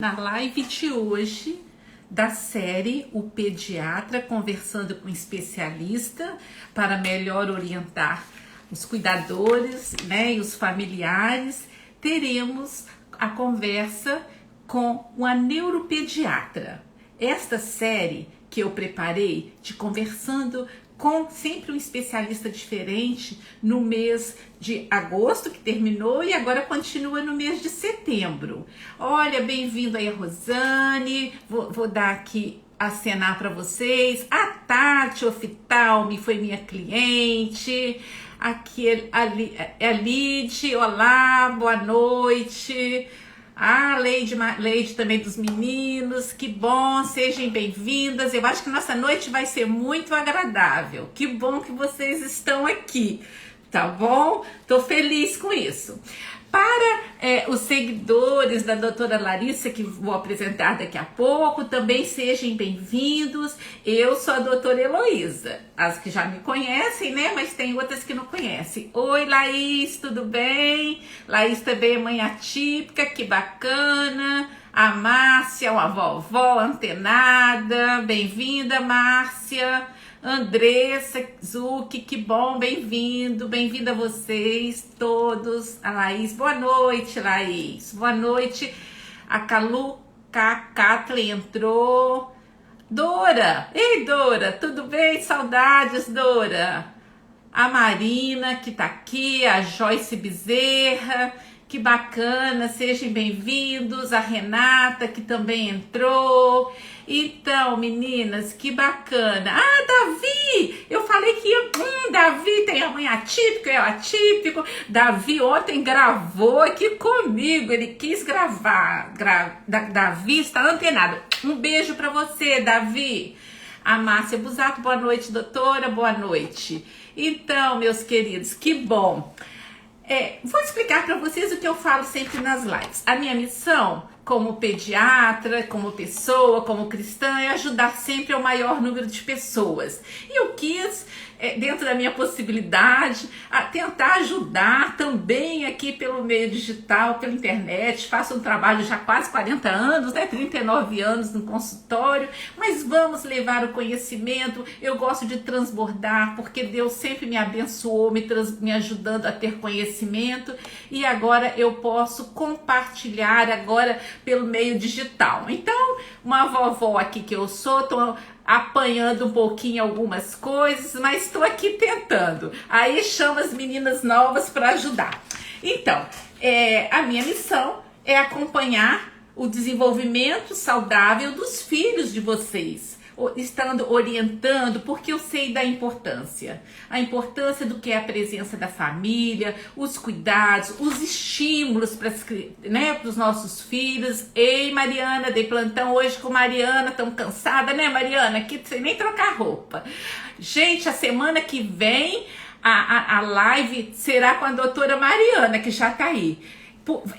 Na live de hoje da série O Pediatra Conversando com Especialista para melhor orientar os cuidadores, e os familiares, teremos a conversa com uma neuropediatra. Esta série que eu preparei de conversando com sempre um especialista diferente no mês de agosto, que terminou, e agora continua no mês de setembro. Olha, bem-vindo aí, Rosane. Vou dar aqui, acenar para vocês. A Tati Oftalmi foi minha cliente. Aqui é a Lid. Olá, boa noite. Leide também dos meninos, que bom, sejam bem-vindas. Eu acho que nossa noite vai ser muito agradável. Que bom que vocês estão aqui, tá bom? Tô feliz com isso. Para os seguidores da doutora Larissa, que vou apresentar daqui a pouco, também sejam bem-vindos. Eu sou a doutora Heloísa, as que já me conhecem, mas tem outras que não conhecem. Oi, Laís, tudo bem? Laís também é mãe atípica, que bacana. A Márcia, uma vovó antenada, bem-vinda, Márcia. Andressa Zucchi, que bom, bem-vinda a vocês todos. A Laís, boa noite, Laís. Boa noite. A Kathleen entrou. Dora, ei Dora, tudo bem? Saudades, Dora. A Marina, que tá aqui, a Joyce Bezerra, que bacana, sejam bem-vindos. A Renata, que também entrou. Então, meninas, que bacana. Ah, Davi, eu falei que Davi tem a mãe atípica, eu atípico. Davi ontem gravou aqui comigo, ele quis gravar. Davi está antenado. Um beijo para você, Davi. A Márcia Busato, boa noite, doutora, boa noite. Então, meus queridos, que bom. Vou explicar para vocês o que eu falo sempre nas lives. A minha missão como pediatra, como pessoa, como cristã, é ajudar sempre ao maior número de pessoas. E eu quis, dentro da minha possibilidade, tentar ajudar também aqui pelo meio digital, pela internet. Faço um trabalho já há quase 40 anos, 39 anos no consultório, mas vamos levar o conhecimento. Eu gosto de transbordar, porque Deus sempre me abençoou, me ajudando a ter conhecimento, e agora eu posso compartilhar agora pelo meio digital. Então, uma vovó aqui que eu sou, tô apanhando um pouquinho algumas coisas, mas estou aqui tentando. Aí chamo as meninas novas para ajudar. Então, a minha missão é acompanhar o desenvolvimento saudável dos filhos de vocês, estando orientando, porque eu sei da importância. A importância do que é a presença da família, os cuidados, os estímulos para os nossos filhos. Ei, Mariana, dei plantão hoje com Mariana, tão cansada, Mariana? Aqui sem nem trocar roupa. Gente, a semana que vem a live será com a doutora Mariana, que já tá aí.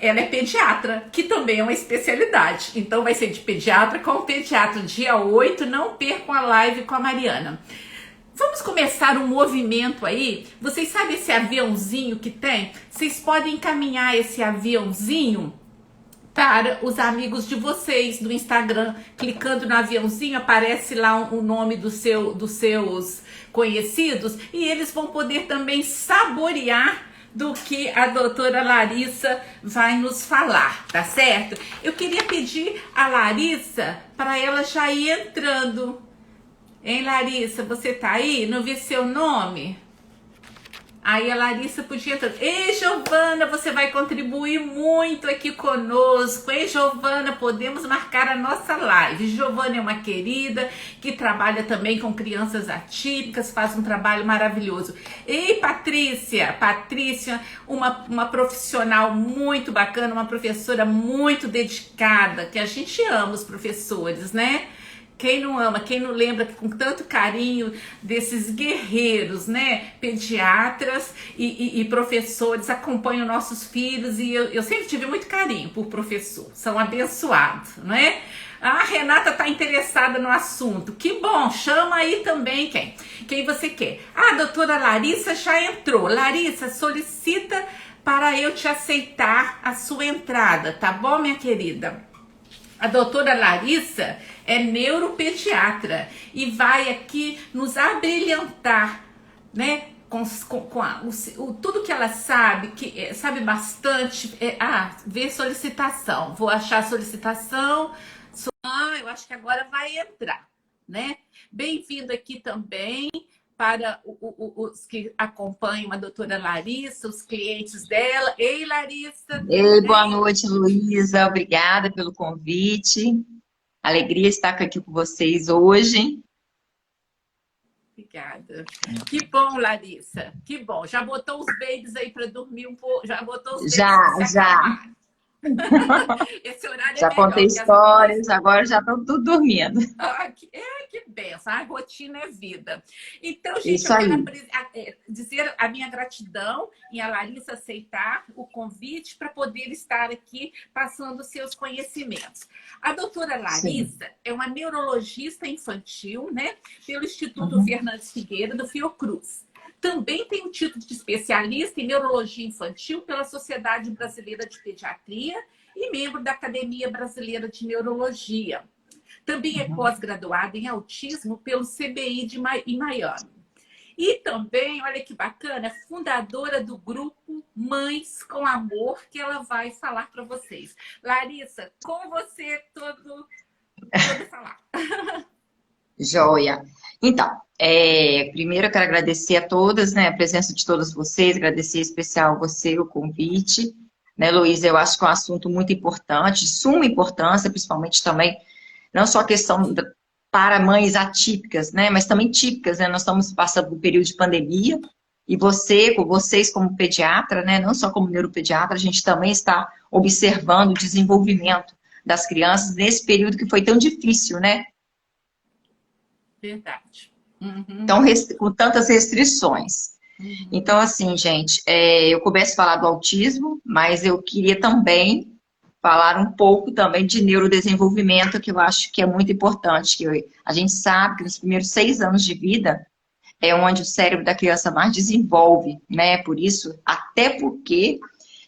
Ela é pediatra, que também é uma especialidade. Então vai ser de pediatra com pediatra. Dia 8, não percam a live com a Mariana. Vamos começar um movimento aí. Vocês sabem esse aviãozinho que tem? Vocês podem encaminhar esse aviãozinho para os amigos de vocês do Instagram. Clicando no aviãozinho, aparece lá o nome dos seus conhecidos, e eles vão poder também saborear do que a doutora Larissa vai nos falar, tá certo? Eu queria pedir a Larissa para ela já ir entrando. Hein, Larissa, você tá aí? Não vi seu nome? Aí a Larissa podia entrar. Ei, Giovana, você vai contribuir muito aqui conosco. Ei, Giovana, podemos marcar a nossa live. Giovana é uma querida que trabalha também com crianças atípicas, faz um trabalho maravilhoso. Ei, Patrícia, uma profissional muito bacana, uma professora muito dedicada, que a gente ama os professores, Quem não ama, quem não lembra com tanto carinho desses guerreiros, pediatras e professores acompanham nossos filhos, e eu sempre tive muito carinho por professor, são abençoados, A Renata tá interessada no assunto, que bom, chama aí também quem você quer. A doutora Larissa já entrou. Larissa, solicita para eu te aceitar a sua entrada, tá bom, minha querida? A doutora Larissa é neuropediatra e vai aqui nos abrilhantar, né? Tudo que ela sabe, que sabe bastante. Ver solicitação. Vou achar a solicitação. Eu acho que agora vai entrar, né? Bem-vindo aqui também para os que acompanham a doutora Larissa, os clientes dela. Ei, Larissa, tudo Ei, boa bem? noite, Luísa. Obrigada pelo convite. Alegria estar aqui com vocês hoje. Obrigada. Que bom, Larissa. Que bom. Já botou os babies aí para dormir um pouco? Já botou os babies para Já, se já, acalmar? Esse horário é já contei melhor, porque as mamães. histórias, agora já estão tudo dormindo. Que benção, a rotina é vida. Então, gente, Isso eu quero aí. dizer a minha gratidão em a Larissa aceitar o convite para poder estar aqui passando seus conhecimentos. A doutora Sim. Larissa é uma neurologista infantil, né, pelo Instituto Uhum. Fernandes Figueiredo do Fiocruz. Também tem o título de especialista em neurologia infantil pela Sociedade Brasileira de Pediatria e membro da Academia Brasileira de Neurologia. Também é Uhum. pós-graduada em autismo pelo CBI em Miami. E também, olha que bacana, é fundadora do grupo Mães com Amor, que ela vai falar para vocês. Larissa, com você todo falar. Joia. Então, primeiro eu quero agradecer a todas, né, a presença de todas vocês, agradecer em especial você o convite, né, Luísa, eu acho que é um assunto muito importante, de suma importância, principalmente também não só a questão para mães atípicas, né, mas também típicas, né, nós estamos passando por um período de pandemia, e vocês como pediatra, né, não só como neuropediatra, a gente também está observando o desenvolvimento das crianças nesse período que foi tão difícil, né, Verdade. Uhum, com tantas restrições. uhum. Então, assim, gente, eu começo a falar do autismo, mas eu queria também falar um pouco também de neurodesenvolvimento, que eu acho que é muito importante. A gente sabe que nos primeiros 6 anos de vida é onde o cérebro da criança mais desenvolve, né? Por isso, até porque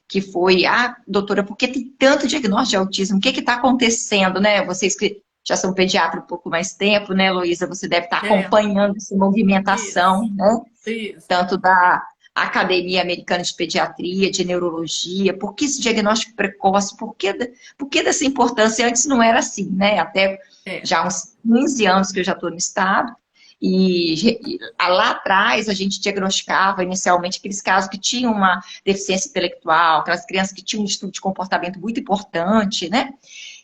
que foi, doutora, por que tem tanto diagnóstico de autismo? O que está acontecendo, né? Vocês que já são pediatra um pouco mais tempo, né, Luísa? Você deve estar É, acompanhando essa movimentação, isso, né? isso. Tanto da Academia Americana de Pediatria, de Neurologia, por que esse diagnóstico precoce, por que dessa importância? Antes não era assim, né? Até É, já há uns 15 anos que eu já estou no estado, e lá atrás a gente diagnosticava inicialmente aqueles casos que tinham uma deficiência intelectual, aquelas crianças que tinham um estudo de comportamento muito importante, né?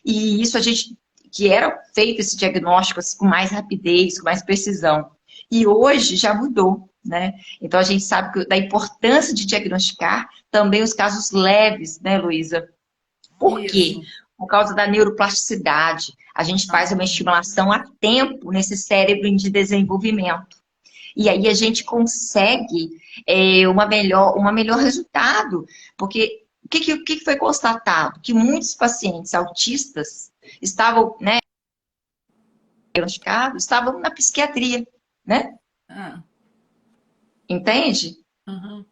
E isso a gente, que era feito esse diagnóstico assim, com mais rapidez, com mais precisão. E hoje já mudou, né? Então a gente sabe da importância de diagnosticar também os casos leves, né, Luísa? Por quê? isso. Por causa da neuroplasticidade. A gente faz uma estimulação a tempo nesse cérebro de desenvolvimento. E aí a gente consegue uma melhor resultado. Porque o que foi constatado? Que muitos pacientes autistas estavam, né, diagnosticados, estavam na psiquiatria, né? Ah, Entende? uhum,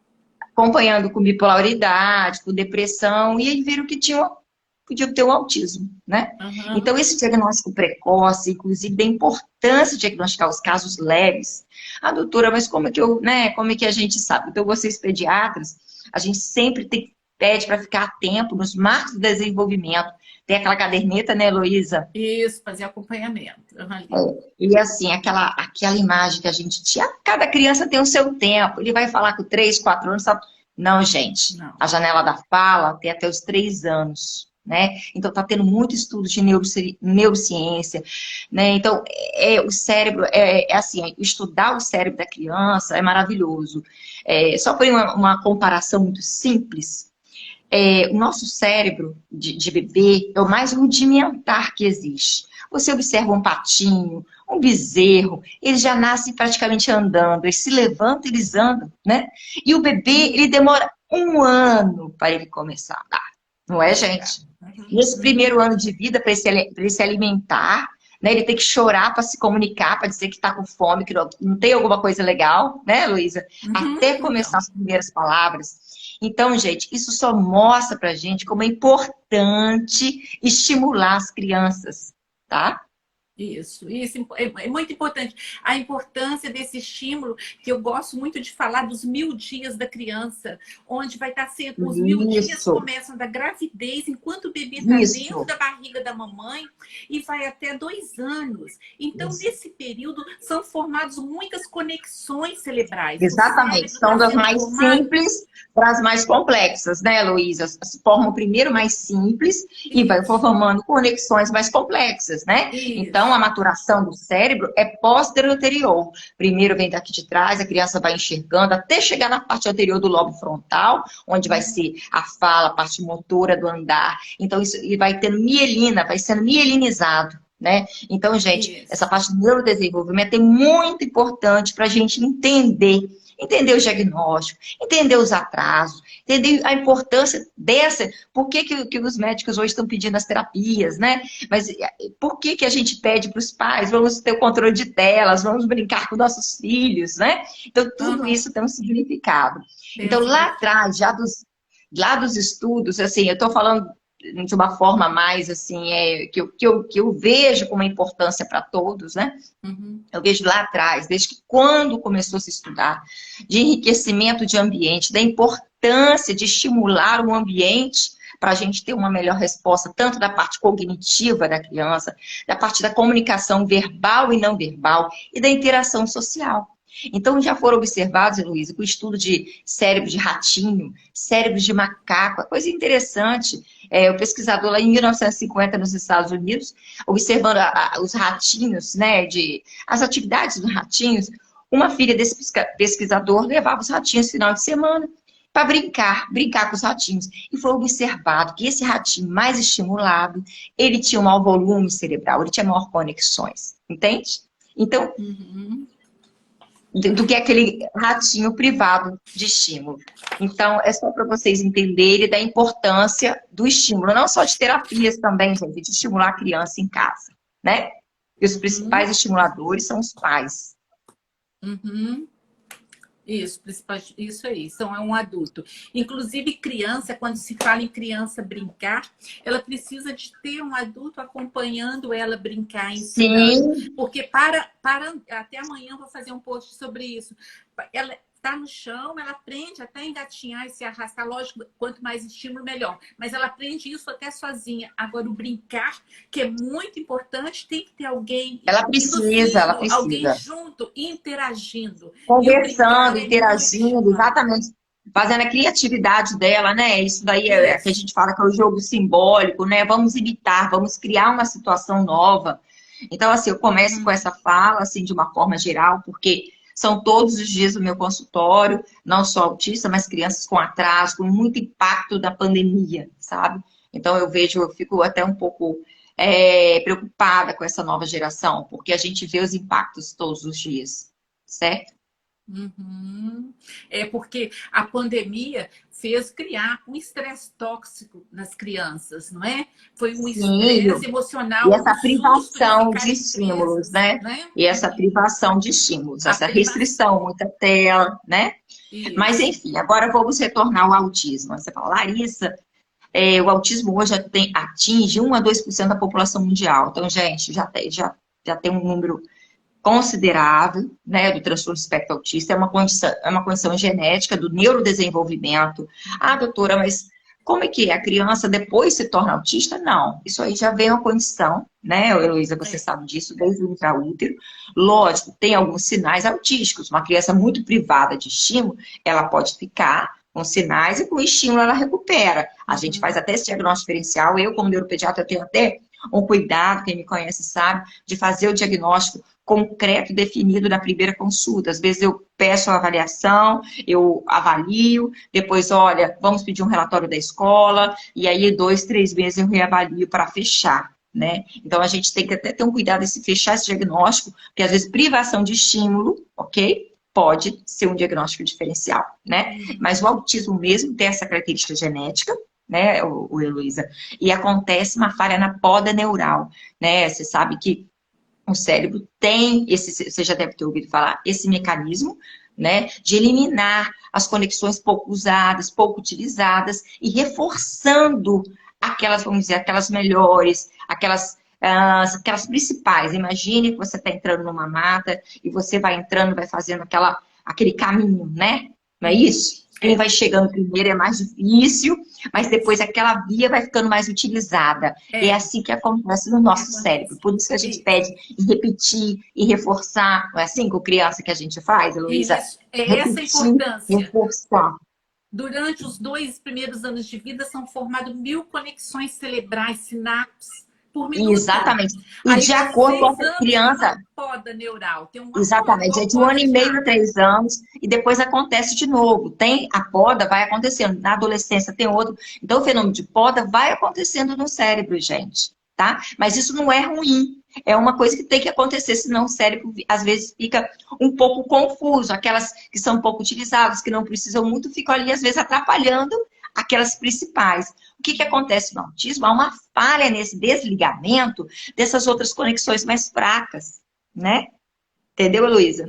Acompanhando com bipolaridade, com depressão, e aí viram que podia ter um autismo, né? uhum. Então, esse diagnóstico precoce, inclusive da importância de diagnosticar os casos leves. Doutora, mas como é que né, como é que a gente sabe? Então, vocês pediatras, a gente sempre pede para ficar atento nos marcos de desenvolvimento. Tem aquela caderneta, né, Heloísa? Isso, fazer acompanhamento. Uhum. E assim, aquela imagem que a gente tinha, cada criança tem o seu tempo, ele vai falar com 3, 4 anos, sabe? Não, gente, Não. a janela da fala tem até os 3 anos, né? Então tá tendo muito estudo de neurociência, né? Então, o cérebro, assim, estudar o cérebro da criança é maravilhoso. Só por uma comparação muito simples, o nosso cérebro de bebê é o mais rudimentar que existe. Você observa um patinho, um bezerro, eles já nascem praticamente andando, eles se levantam, eles andam, né? E o bebê, ele demora 1 ano para ele começar a andar, não é, Devagar. gente? Uhum, Nesse uhum. primeiro ano de vida, para ele se alimentar, né? Ele tem que chorar para se comunicar, para dizer que está com fome, que não tem alguma coisa legal, né, Luísa? Uhum, Até começar então. as primeiras palavras. Então, gente, isso só mostra pra gente como é importante estimular as crianças, tá? Isso é muito importante. A importância desse estímulo, que eu gosto muito de falar dos 1000 dias da criança, onde vai estar sendo, os 1000 dias Isso, começam da gravidez, enquanto o bebê está dentro isso. da barriga da mamãe, e vai até 2 anos. Então, Isso. nesse período, são formadas muitas conexões cerebrais. O Exatamente. cérebro São está das sendo mais formado. simples para as mais complexas, né, Heloísa? Se forma o primeiro mais simples e vai Isso, formando conexões mais complexas, né? Então, a isso. maturação do cérebro é posterior. Primeiro vem daqui de trás, a criança vai enxergando até chegar na parte anterior do lobo frontal, onde vai ser a fala, a parte motora do andar. Então, isso e vai tendo mielina, vai sendo mielinizado. Né? Então, gente, essa Isso. parte do neurodesenvolvimento é muito importante para a gente entender o diagnóstico, entender os atrasos, entender a importância dessa, por que os médicos hoje estão pedindo as terapias, né? Mas por que a gente pede para os pais, vamos ter o controle de telas, vamos brincar com nossos filhos, né? Então, tudo Aham. isso tem um significado. Tem um Então, lá significado. atrás, lá dos estudos, assim, eu estou falando de uma forma mais assim, que eu vejo com uma importância para todos, né? Uhum. Eu vejo lá atrás, desde que quando começou a se estudar, de enriquecimento de ambiente, da importância de estimular o ambiente para a gente ter uma melhor resposta, tanto da parte cognitiva da criança, da parte da comunicação verbal e não verbal, e da interação social. Então, já foram observados, Heloísa, com o estudo de cérebro de ratinho, cérebro de macaco, é coisa interessante. O pesquisador lá em 1950 nos Estados Unidos, observando os ratinhos, né, as atividades dos ratinhos, uma filha desse pesquisador levava os ratinhos no final de semana para brincar com os ratinhos. E foi observado que esse ratinho mais estimulado, ele tinha um maior volume cerebral, ele tinha maior conexões, entende? Então, Uhum. do que aquele ratinho privado de estímulo. Então, é só para vocês entenderem da importância do estímulo, não só de terapias também, gente, de estimular a criança em casa, né? E os Uhum. principais estimuladores são os pais. Uhum. Isso, isso aí, são é um adulto. Inclusive, criança, quando se fala em criança brincar, ela precisa de ter um adulto acompanhando ela brincar, ensinando. Sim, Porque até amanhã eu vou fazer um post sobre isso. Ela está no chão, ela aprende até engatinhar e se arrastar. Lógico, quanto mais estímulo, melhor. Mas ela aprende isso até sozinha. Agora, o brincar, que é muito importante, tem que ter alguém ela induzindo, alguém precisa. junto, interagindo. E o Conversando, brincar é muito interagindo, estimulado. exatamente, fazendo a criatividade dela, né? Isso daí é que a Isso. gente fala que é o jogo simbólico, né? Vamos imitar, vamos criar uma situação nova. Então, assim, eu começo com Uhum. essa fala, assim, de uma forma geral, porque são todos os dias no meu consultório, não só autista, mas crianças com atraso, com muito impacto da pandemia, sabe? Então, eu fico até um pouco preocupada com essa nova geração, porque a gente vê os impactos todos os dias, certo? Uhum. É porque a pandemia fez criar um estresse tóxico nas crianças, não é? Foi um Sim, estresse e emocional, um essa susto de privação de ficarem estímulos, presas, né? né? E essa privação de estímulos, A essa restrição, privação. muita tela, né? Mas, Isso. enfim, agora vamos retornar ao autismo. Você fala, Larissa, o autismo hoje atinge 1 a 2% da população mundial. Então, gente, já tem um número considerável, né, do transtorno do espectro autista, é uma condição genética do neurodesenvolvimento. Ah, doutora, mas como é que é? A criança depois se torna autista? Não, isso aí já vem uma condição, né, Heloísa, você É. sabe disso, desde o intraútero. Lógico, tem alguns sinais autísticos. Uma criança muito privada de estímulo, ela pode ficar com sinais e com estímulo ela recupera. A gente faz Uhum. até esse diagnóstico diferencial. Eu, como neuropediatra, tenho até um cuidado, quem me conhece sabe, de fazer o diagnóstico concreto e definido na primeira consulta. Às vezes eu peço a avaliação, eu avalio, depois, olha, vamos pedir um relatório da escola, e aí 2, 3 meses eu reavalio para fechar, né? Então a gente tem que até ter um cuidado de se fechar esse diagnóstico, porque às vezes privação de estímulo, ok? Pode ser um diagnóstico diferencial, né? Mas o Uhum. autismo mesmo tem essa característica genética, né, o Heloísa, e acontece uma falha na poda neural, né? Você sabe que o cérebro tem esse, você já deve ter ouvido falar, esse mecanismo né? De eliminar as conexões pouco usadas, pouco utilizadas e reforçando aquelas, vamos dizer, aquelas melhores, aquelas principais. Imagine que você está entrando numa mata e você vai entrando, vai fazendo aquele caminho, né? Não é isso? Quem vai chegando primeiro é mais difícil, mas depois aquela via vai ficando mais utilizada. É assim que acontece no nosso cérebro. Por isso que a gente pede e repetir e reforçar. Não é assim com criança que a gente faz, Heloísa? Isso, é essa a Repetir, importância. reforçar. Durante os 2 primeiros anos de vida são formadas 1000 conexões cerebrais, sinapses por minuto. Exatamente. E aí de acordo com a criança... poda neural. Tem uma exatamente, é de 1 ano e meio a 3 anos, e depois acontece de novo. Tem a poda, vai acontecendo. Na adolescência tem outro. Então, o fenômeno de poda vai acontecendo no cérebro, gente, tá? Mas isso não é ruim. É uma coisa que tem que acontecer, senão o cérebro, às vezes, fica um pouco confuso. Aquelas que são pouco utilizadas, que não precisam muito, ficam ali, às vezes, atrapalhando aquelas principais. O que acontece no autismo? Há uma falha nesse desligamento dessas outras conexões mais fracas, né? Entendeu, Heloísa?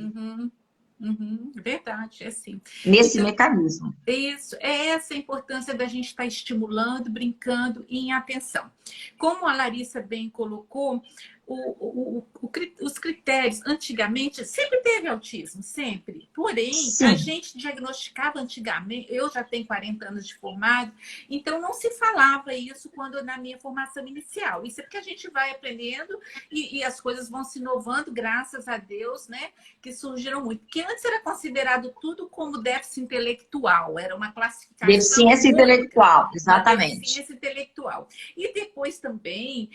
Verdade, é assim. Nesse mecanismo. Isso, é essa a importância da gente estar estimulando, brincando e em atenção. Como a Larissa bem colocou, os critérios, antigamente, sempre teve autismo, sempre. Porém, Sim. a gente diagnosticava antigamente, eu já tenho 40 anos de formado, então não se falava isso quando na minha formação inicial. Isso é porque a gente vai aprendendo e as coisas vão se inovando, graças a Deus, né? Que surgiram muito. Porque antes era considerado tudo como déficit intelectual, era uma classificação. Deficiência intelectual, exatamente. Deficiência intelectual. E depois também,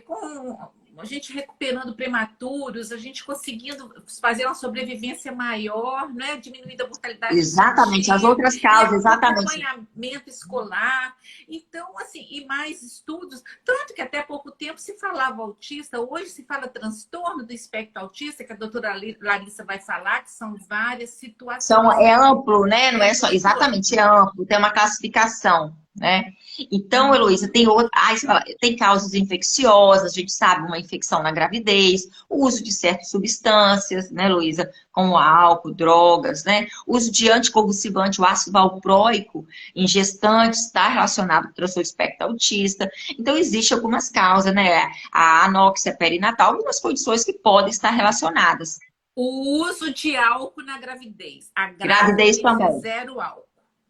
com a gente recuperando prematuros, a gente conseguindo fazer uma sobrevivência maior, né? Diminuindo a mortalidade. Exatamente, as outras causas, exatamente. Acompanhamento escolar. Então, assim, e mais estudos. Tanto que até pouco tempo se falava autista, hoje se fala transtorno do espectro autista, que a doutora Larissa vai falar, que são várias situações. É amplo, né? Não é só, exatamente, é amplo, tem uma classificação, né? Então, Heloísa, tem causas infecciosas, a gente sabe, uma infecção na gravidez, o uso de certas substâncias, né, Heloísa, como álcool, drogas, né? O uso de anticonvulsivante, o ácido valproico em gestantes está relacionado com o transtorno do espectro autista. Então, existem algumas causas, né? A anóxia perinatal e umas condições que podem estar relacionadas. O uso de álcool na gravidez. A gravidez também. Zero álcool.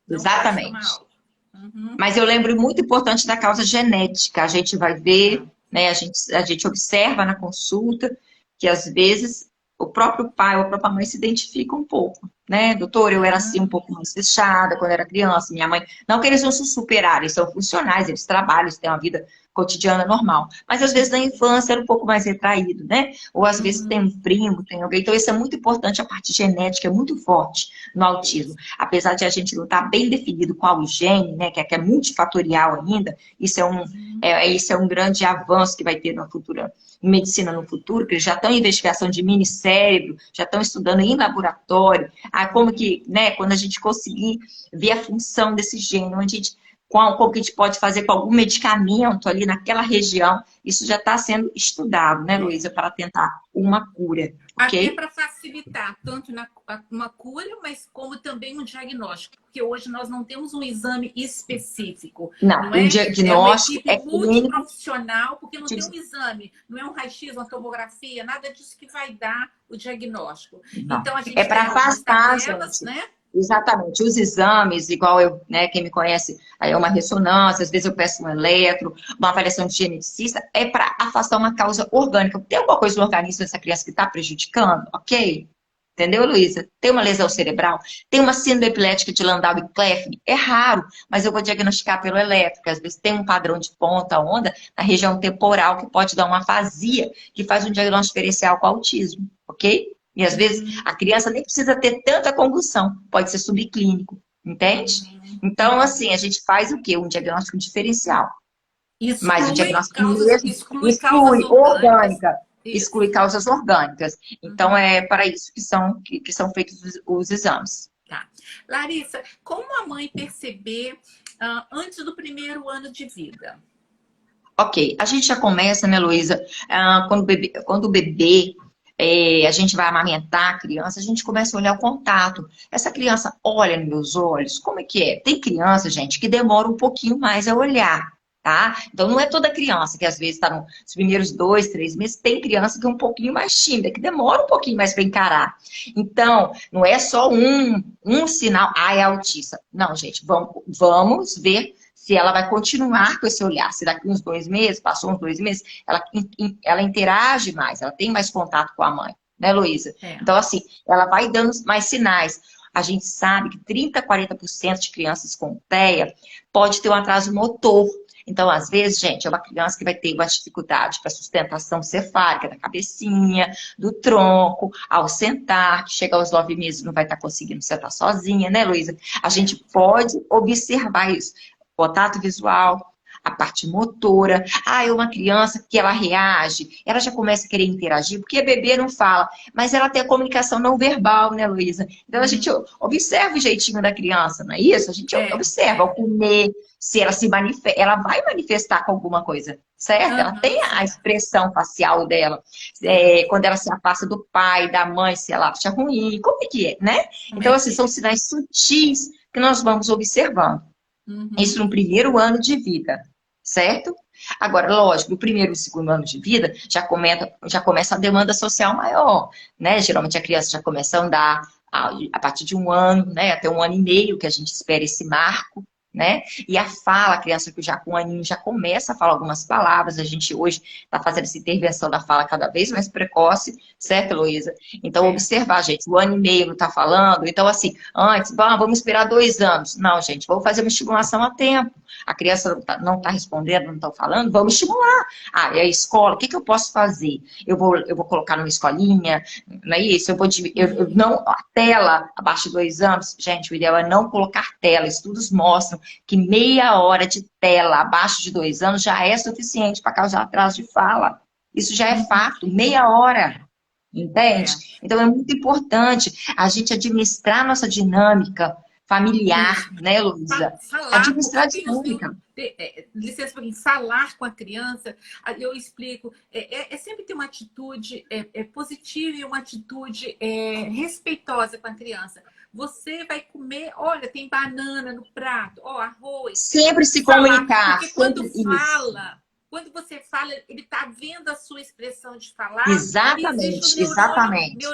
Exatamente. Mas eu lembro muito importante da causa genética. A gente vai ver, né? A gente observa na consulta que às vezes o próprio pai ou a própria mãe se identifica um pouco, né? Doutor, eu era assim um pouco mais fechada quando era criança, minha mãe... Não que eles não se superarem, eles são funcionais, eles trabalham, eles têm uma vida cotidiana normal. Mas às vezes na infância era um pouco mais retraído, né? Ou às vezes tem um primo, tem alguém. Então isso é muito importante, a parte genética é muito forte no autismo. Apesar de a gente não estar bem definido qual o gene, né? Que é multifatorial ainda, isso é um grande avanço que vai ter no futuro, em medicina no futuro, que eles já estão em investigação de minicérebro, já estão estudando em laboratório, como que, né, quando a gente conseguir ver a função desse gene, onde como que a gente pode fazer com algum medicamento ali naquela região, isso já está sendo estudado, né, Luísa, para tentar uma cura. Okay? Até para facilitar, tanto uma cura, mas como também um diagnóstico, porque hoje nós não temos um exame específico. Não é? O diagnóstico é uma equipe multiprofissional, porque não tem um exame, não é um raio-x, uma tomografia, nada disso que vai dar o diagnóstico. Não. Então, a gente é para afastar, gente, né? Exatamente, os exames, igual eu, né, quem me conhece, aí é uma ressonância, às vezes eu peço um eletro, uma avaliação de geneticista, é para afastar uma causa orgânica. Tem alguma coisa no organismo dessa criança que está prejudicando? Ok? Entendeu, Luísa? Tem uma lesão cerebral? Tem uma síndrome epilética de Landau e Kleffner? É raro, mas eu vou diagnosticar pelo eletro, às vezes tem um padrão de ponta-onda na região temporal que pode dar uma afasia, que faz um diagnóstico diferencial com autismo, ok? E às vezes a criança nem precisa ter tanta convulsão, pode ser subclínico, entende? Então, assim, a gente faz o quê? Um diagnóstico diferencial. Mas o diagnóstico mesmo exclui orgânica, exclui causas orgânicas. Então, é para isso que são feitos os exames. Tá. Larissa, como a mãe perceber antes do primeiro ano de vida? Ok, a gente já começa, né, Luísa, quando o bebê a gente vai amamentar a criança, a gente começa a olhar o contato. Essa criança olha nos meus olhos, como é que é? Tem criança, gente, que demora um pouquinho mais a olhar, tá? Então, não é toda criança que às vezes está nos primeiros 2, 3 meses, tem criança que é um pouquinho mais tímida, que demora um pouquinho mais para encarar. Então, não é só um sinal, é autista. Não, gente, vamos ver se ela vai continuar com esse olhar. Se daqui uns 2 meses, passou uns 2 meses, ela interage mais, ela tem mais contato com a mãe, né, Luísa? É. Então, assim, ela vai dando mais sinais. A gente sabe que 30, 40% de crianças com TEA pode ter um atraso motor. Então, às vezes, gente, é uma criança que vai ter uma dificuldade para sustentação cefálica da cabecinha, do tronco, ao sentar, que chega aos 9 meses não vai estar conseguindo sentar sozinha, né, Luísa? A gente pode observar isso. Contato visual, a parte motora. É uma criança que ela reage, ela já começa a querer interagir, porque bebê não fala, mas ela tem a comunicação não verbal, né, Luísa? Então, a gente observa o jeitinho da criança, não é isso? A gente observa ao comer, se ela se manifesta, ela vai manifestar com alguma coisa, certo? Ela tem a expressão facial dela. Quando ela se afasta do pai, da mãe, se ela acha ruim, como é que é, né? Então, assim, são sinais sutis que nós vamos observando. Isso no primeiro ano de vida, certo? Agora, lógico, no primeiro e segundo ano de vida, já começa a demanda social maior, né? Geralmente a criança já começa a andar a partir de 1 ano, né? Até 1 ano e meio, que a gente espera esse marco, né? E a fala, a criança que já com 1 aninho já começa a falar algumas palavras, a gente hoje está fazendo essa intervenção da fala cada vez mais precoce, certo, Heloísa? Então, observar, gente, 1 ano e meio não está falando, então assim, antes, vamos esperar 2 anos. Não, gente, vamos fazer uma estimulação a tempo. A criança não tá respondendo, não está falando, vamos estimular. É a escola, o que eu posso fazer? Eu vou colocar numa escolinha, não é isso? A tela abaixo de 2 anos, gente, o ideal é não colocar tela. Estudos mostram que meia hora de tela abaixo de 2 anos já é suficiente para causar atraso de fala. Isso já é fato, meia hora. Entende? Então é muito importante a gente administrar nossa dinâmica familiar, né, Luísa? Administrar a dinâmica. Licença para mim, falar com a criança, eu explico, sempre ter uma atitude positiva e uma atitude respeitosa com a criança. Você vai comer, olha, tem banana no prato, arroz. Sempre se comunicar. Porque quando você fala, ele está vendo a sua expressão de falar. Exatamente, exatamente.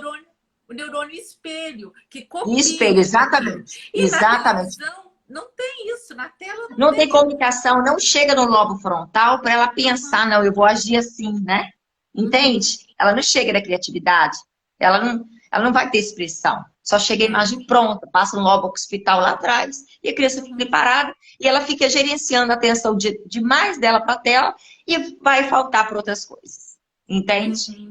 O neurônio espelho, que copia. Espelho, exatamente. E exatamente. Na televisão, não tem isso, na tela não tem comunicação, não chega no lobo frontal para ela pensar, não, eu vou agir assim, né? Entende? Ela não chega na criatividade, ela não vai ter expressão. Só chega a imagem pronta, passa um lobo occipital lá atrás, e a criança fica preparada, e ela fica gerenciando a atenção demais dela para a tela, e vai faltar para outras coisas. Entende?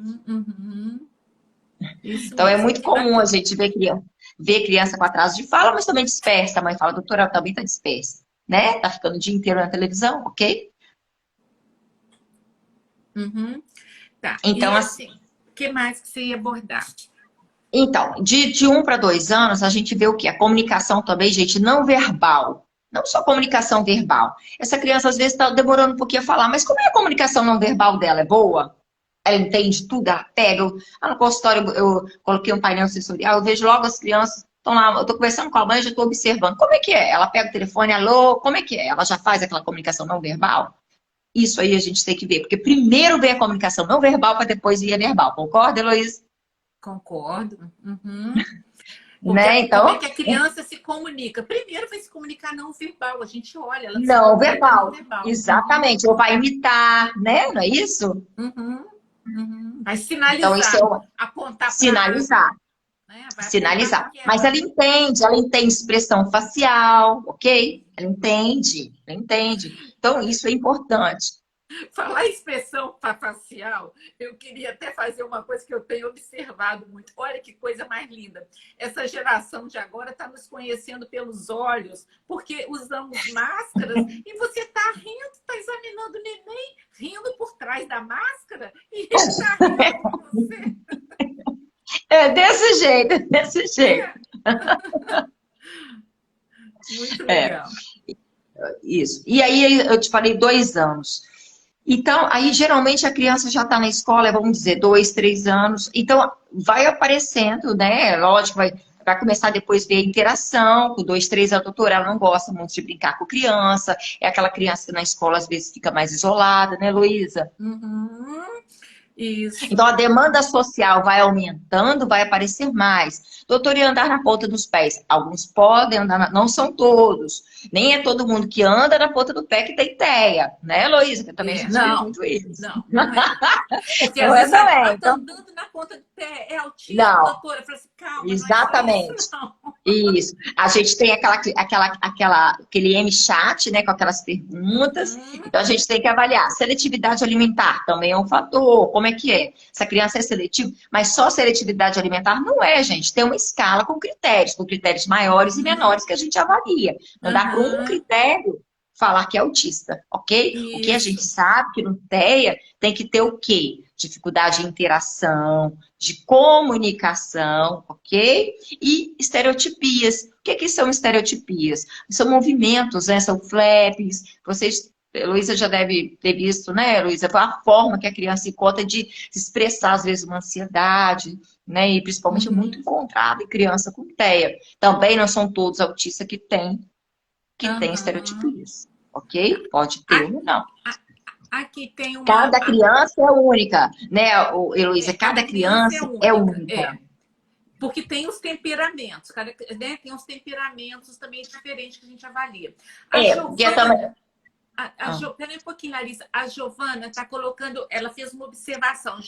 Então é muito comum a gente ver criança com atraso de fala, mas também dispersa. A mãe fala, doutora, ela também está dispersa, né? Tá ficando o dia inteiro na televisão, ok? Tá. Então, e assim, o que mais que você ia abordar? Então, de 1 para 2 anos, a gente vê o quê? A comunicação também, gente, não verbal. Não só comunicação verbal. Essa criança, às vezes, está demorando um pouquinho a falar, mas como é a comunicação não verbal dela? É boa? Ela entende tudo, ela pega. No consultório, eu coloquei um painel sensorial, eu vejo logo as crianças estão lá, eu estou conversando com a mãe, já estou observando. Como é que é? Ela pega o telefone, alô, como é que é? Ela já faz aquela comunicação não verbal? Isso aí a gente tem que ver, porque primeiro vem a comunicação não verbal para depois ir a verbal. Concorda, Heloísa? Concordo. Né? Então, como é que a criança se comunica? Primeiro vai se comunicar não verbal, a gente olha. Ela não verbal, exatamente. Ou vai imitar, né? Não é isso? Vai sinalizar, então, isso é apontar sinalizar. Né? Sinalizar. Mas ela entende expressão facial, ok? Ela entende. Então, isso é importante. Falar expressão facial, eu queria até fazer uma coisa que eu tenho observado muito. Olha que coisa mais linda. Essa geração de agora está nos conhecendo pelos olhos, porque usamos máscaras e você está rindo, está examinando o neném, rindo por trás da máscara e ele está rindo com você. É desse jeito. Muito legal. Isso. E aí, eu te falei 2 anos. Então, aí geralmente a criança já está na escola, vamos dizer, 2, 3 anos. Então, vai aparecendo, né? Lógico, vai começar depois a ver a interação. Com 2, 3 anos, doutora, ela não gosta muito de brincar com criança. É aquela criança que na escola às vezes fica mais isolada, né, Luísa? Uhum, isso. Então, a demanda social vai aumentando, vai aparecer mais. Doutor, e andar na ponta dos pés? Alguns podem andar, não são todos. Nem é todo mundo que anda na ponta do pé que tem teia, né, Heloísa? Que também a É, gente vê não, muito isso. não, não é. Porque às Não é, vezes não fala, é. ah, tá Então, andando na ponta do pé, é autismo, não, doutora? Eu falo assim, calma, não é só isso, exatamente. não. Isso. A gente tem aquele M-chat, né, com aquelas perguntas. Uhum, Então, a gente tem que avaliar. Seletividade alimentar também é um fator. Como é que é? Essa criança é seletiva, mas só seletividade alimentar não é, gente. Tem uma escala com critérios maiores e uhum, menores que a gente avalia. Não dá para um aham, critério falar que é autista, ok? O que a gente isso. sabe que no TEA tem que ter o quê? Dificuldade de interação, de comunicação, ok? E estereotipias. O que são estereotipias? São movimentos, né? São flaps. Vocês, Heloísa já deve ter visto, né, Heloísa? A forma que a criança encontra de se expressar, às vezes, uma ansiedade, né? E principalmente muito Uhum, encontrado em criança com TEA. Também não são todos autistas que têm aham. estereotipias, ok? Pode ter ou não. A- Aqui tem uma. Cada criança é única, né, Heloísa? Cada Cada criança é criança é única. única. É. Porque tem os temperamentos, cada, né, tem os temperamentos também diferentes que a gente avalia. A Porque também. Giovana, peraí um pouquinho, Larissa. A Giovana está colocando, ela fez uma observação.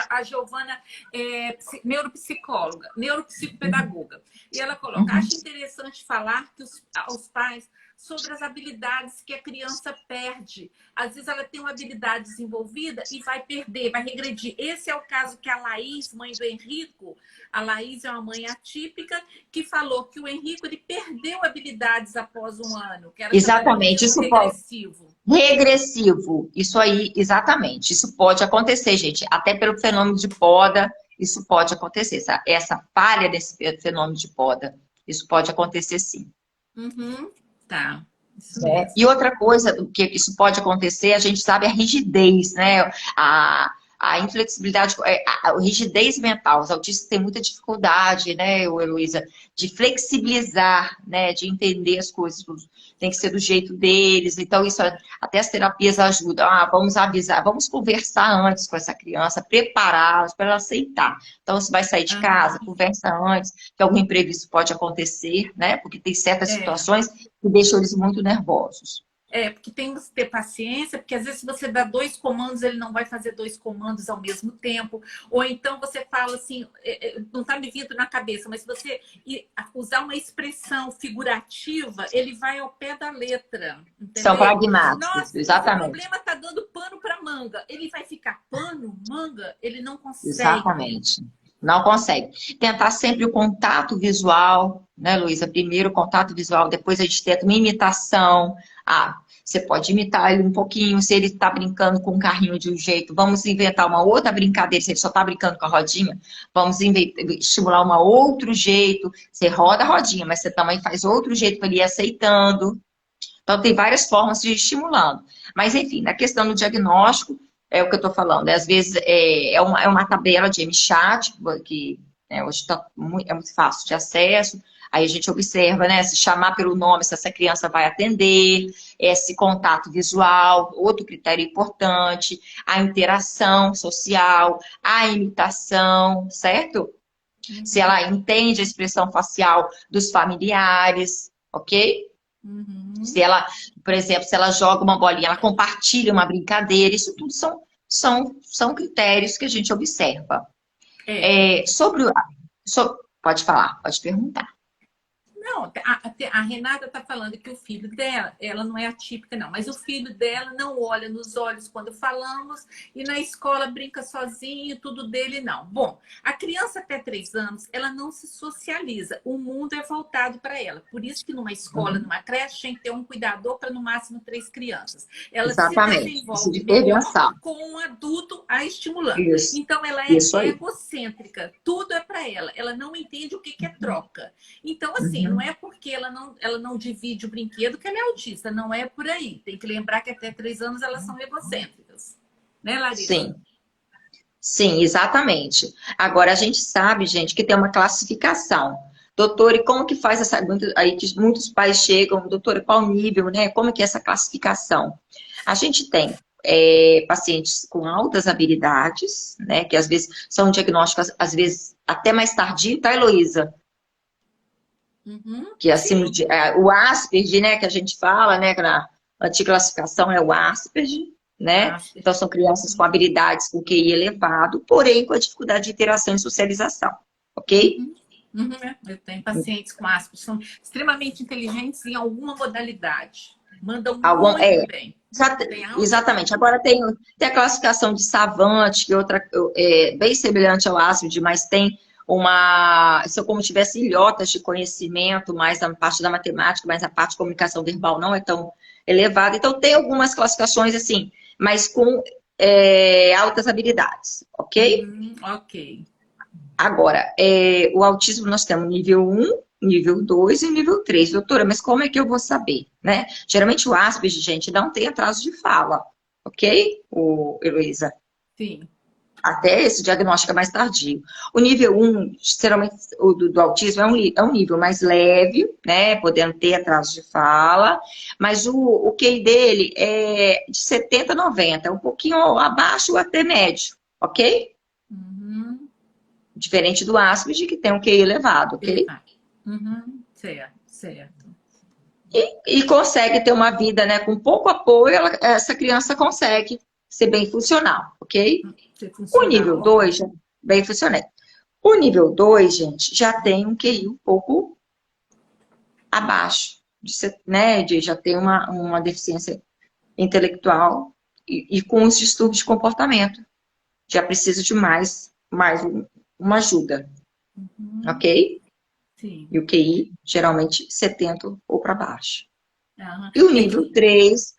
A Giovana é neuropsicóloga, neuropsicopedagoga. E ela coloca: Uhum. acho interessante falar que aos pais sobre as habilidades que a criança perde. Às vezes ela tem uma habilidade desenvolvida e vai perder, vai regredir. Esse é o caso que a Laís, mãe do Henrico, a Laís é uma mãe atípica, que falou que o Henrico ele perdeu habilidades após um ano, que era chamado Exatamente, risco isso pode. regressivo. Regressivo, isso aí, exatamente. Isso pode acontecer, gente. Até pelo fenômeno de poda, isso pode acontecer. Essa falha desse fenômeno de poda, isso pode acontecer sim. Uhum, tá, isso Né? mesmo. E outra coisa que isso pode acontecer, a gente sabe a rigidez, né? A inflexibilidade, a rigidez mental. Os autistas têm muita dificuldade, né, Heloísa, de flexibilizar, né? De entender as coisas, tem que ser do jeito deles. Então, isso até as terapias ajudam. Ah, vamos avisar, vamos conversar antes com essa criança, prepará-las para ela aceitar. Então, se vai sair de casa, Aham, conversa antes, que algum imprevisto pode acontecer, né? Porque tem certas é. situações que deixam eles muito nervosos. Porque tem que ter paciência, porque às vezes se você dá dois comandos, ele não vai fazer dois comandos ao mesmo tempo. Ou então você fala assim, não está me vindo na cabeça, mas se você usar uma expressão figurativa, ele vai ao pé da letra, São entendeu? pragmáticos, Nossa, esse exatamente. problema está dando pano para manga. Ele vai ficar pano, manga? Ele não consegue. Exatamente. Não consegue. Tentar sempre o contato visual, né, Luísa? Primeiro o contato visual, depois a gente tenta uma imitação. Ah, você pode imitar ele um pouquinho, se ele está brincando com um carrinho de um jeito, vamos inventar uma outra brincadeira, se ele só está brincando com a rodinha, vamos estimular um outro jeito. Você roda a rodinha, mas você também faz outro jeito para ele ir aceitando. Então, tem várias formas de ir estimulando. Mas, enfim, na questão do diagnóstico, é o que eu estou falando. Às vezes, é uma tabela de MChat, que hoje é muito fácil de acesso. Aí a gente observa, né? Se chamar pelo nome, se essa criança vai atender, esse contato visual, outro critério importante, a interação social, a imitação, certo? Se Uhum, ela entende a expressão facial dos familiares, ok? Se uhum. ela, por exemplo, se ela joga uma bolinha, ela compartilha uma brincadeira, isso tudo são critérios que a gente observa. É. Sobre o. Pode falar, pode perguntar. Não, a Renata está falando que o filho dela, ela não é atípica, não, mas o filho dela não olha nos olhos quando falamos e na escola brinca sozinho, tudo dele não. Bom, a criança até 3 anos, ela não se socializa, o mundo é voltado para ela. Por isso que numa escola, Uhum. numa creche, tem que ter um cuidador para no máximo 3 crianças. Ela se Exatamente. Isso desenvolve de melhor intervenção. com um adulto a estimulando. Isso. Então, ela é Isso aí. egocêntrica, tudo é para ela. Ela não entende o que é troca. Então, assim, não Uhum. é porque ela não divide o brinquedo que ela é autista, não é por aí. Tem que lembrar que até 3 anos elas são egocêntricas. né, Larissa? Sim. Sim, exatamente. Agora, a gente sabe, gente, que tem uma classificação. Doutor, e como que faz essa... Aí que muitos pais chegam, doutora, qual nível, né? Como que é essa classificação? A gente tem pacientes com altas habilidades, né? Que às vezes são diagnósticos, às vezes, até mais tardio, tá, Heloísa? Uhum, Que acima sim. de... o Asperger, né? Que a gente fala, né? Que na anticlassificação é o Asperger, né? Asper. Então, são crianças com Uhum, habilidades com QI elevado, porém com a dificuldade de interação e socialização, ok? uhum, uhum, eu tenho pacientes com Asper, são extremamente inteligentes em alguma modalidade. Mandam Algum, muito bem. Tem alta exatamente. IQ. Agora tem a classificação de savante, que é outra, bem semelhante ao Asperger, mas tem uma... São como tivesse ilhotas de conhecimento, mais a parte da matemática, mas a parte de comunicação verbal não é tão elevada. Então, tem algumas classificações, assim, mas com altas habilidades, ok? Ok. Agora, o autismo nós temos nível um, nível 2 e nível 3. Doutora, mas como é que eu vou saber, né? Geralmente o Asperger, gente, não tem atraso de fala, ok, Heloísa? Sim. Até esse diagnóstico é mais tardio. O nível um, geralmente, o do autismo é um nível mais leve, né? Podendo ter atraso de fala, mas o QI dele é de 70 a 90, um pouquinho abaixo ou até médio, ok? Uhum. Diferente do Asperger, que tem um QI elevado, Ele ok? vai. Uhum. Certo, certo. E consegue ter uma vida, né, com pouco apoio, essa criança consegue ser bem funcional, ok? Ser O nível funcional, ok. 2 já, bem funcional. O nível 2 gente, já tem um QI um pouco abaixo, né, de já ter uma deficiência intelectual e com os distúrbios de comportamento. Já precisa de mais uma ajuda, Uhum. ok? Sim. E o QI, geralmente, 70 ou para baixo. Aham. E o É nível que 3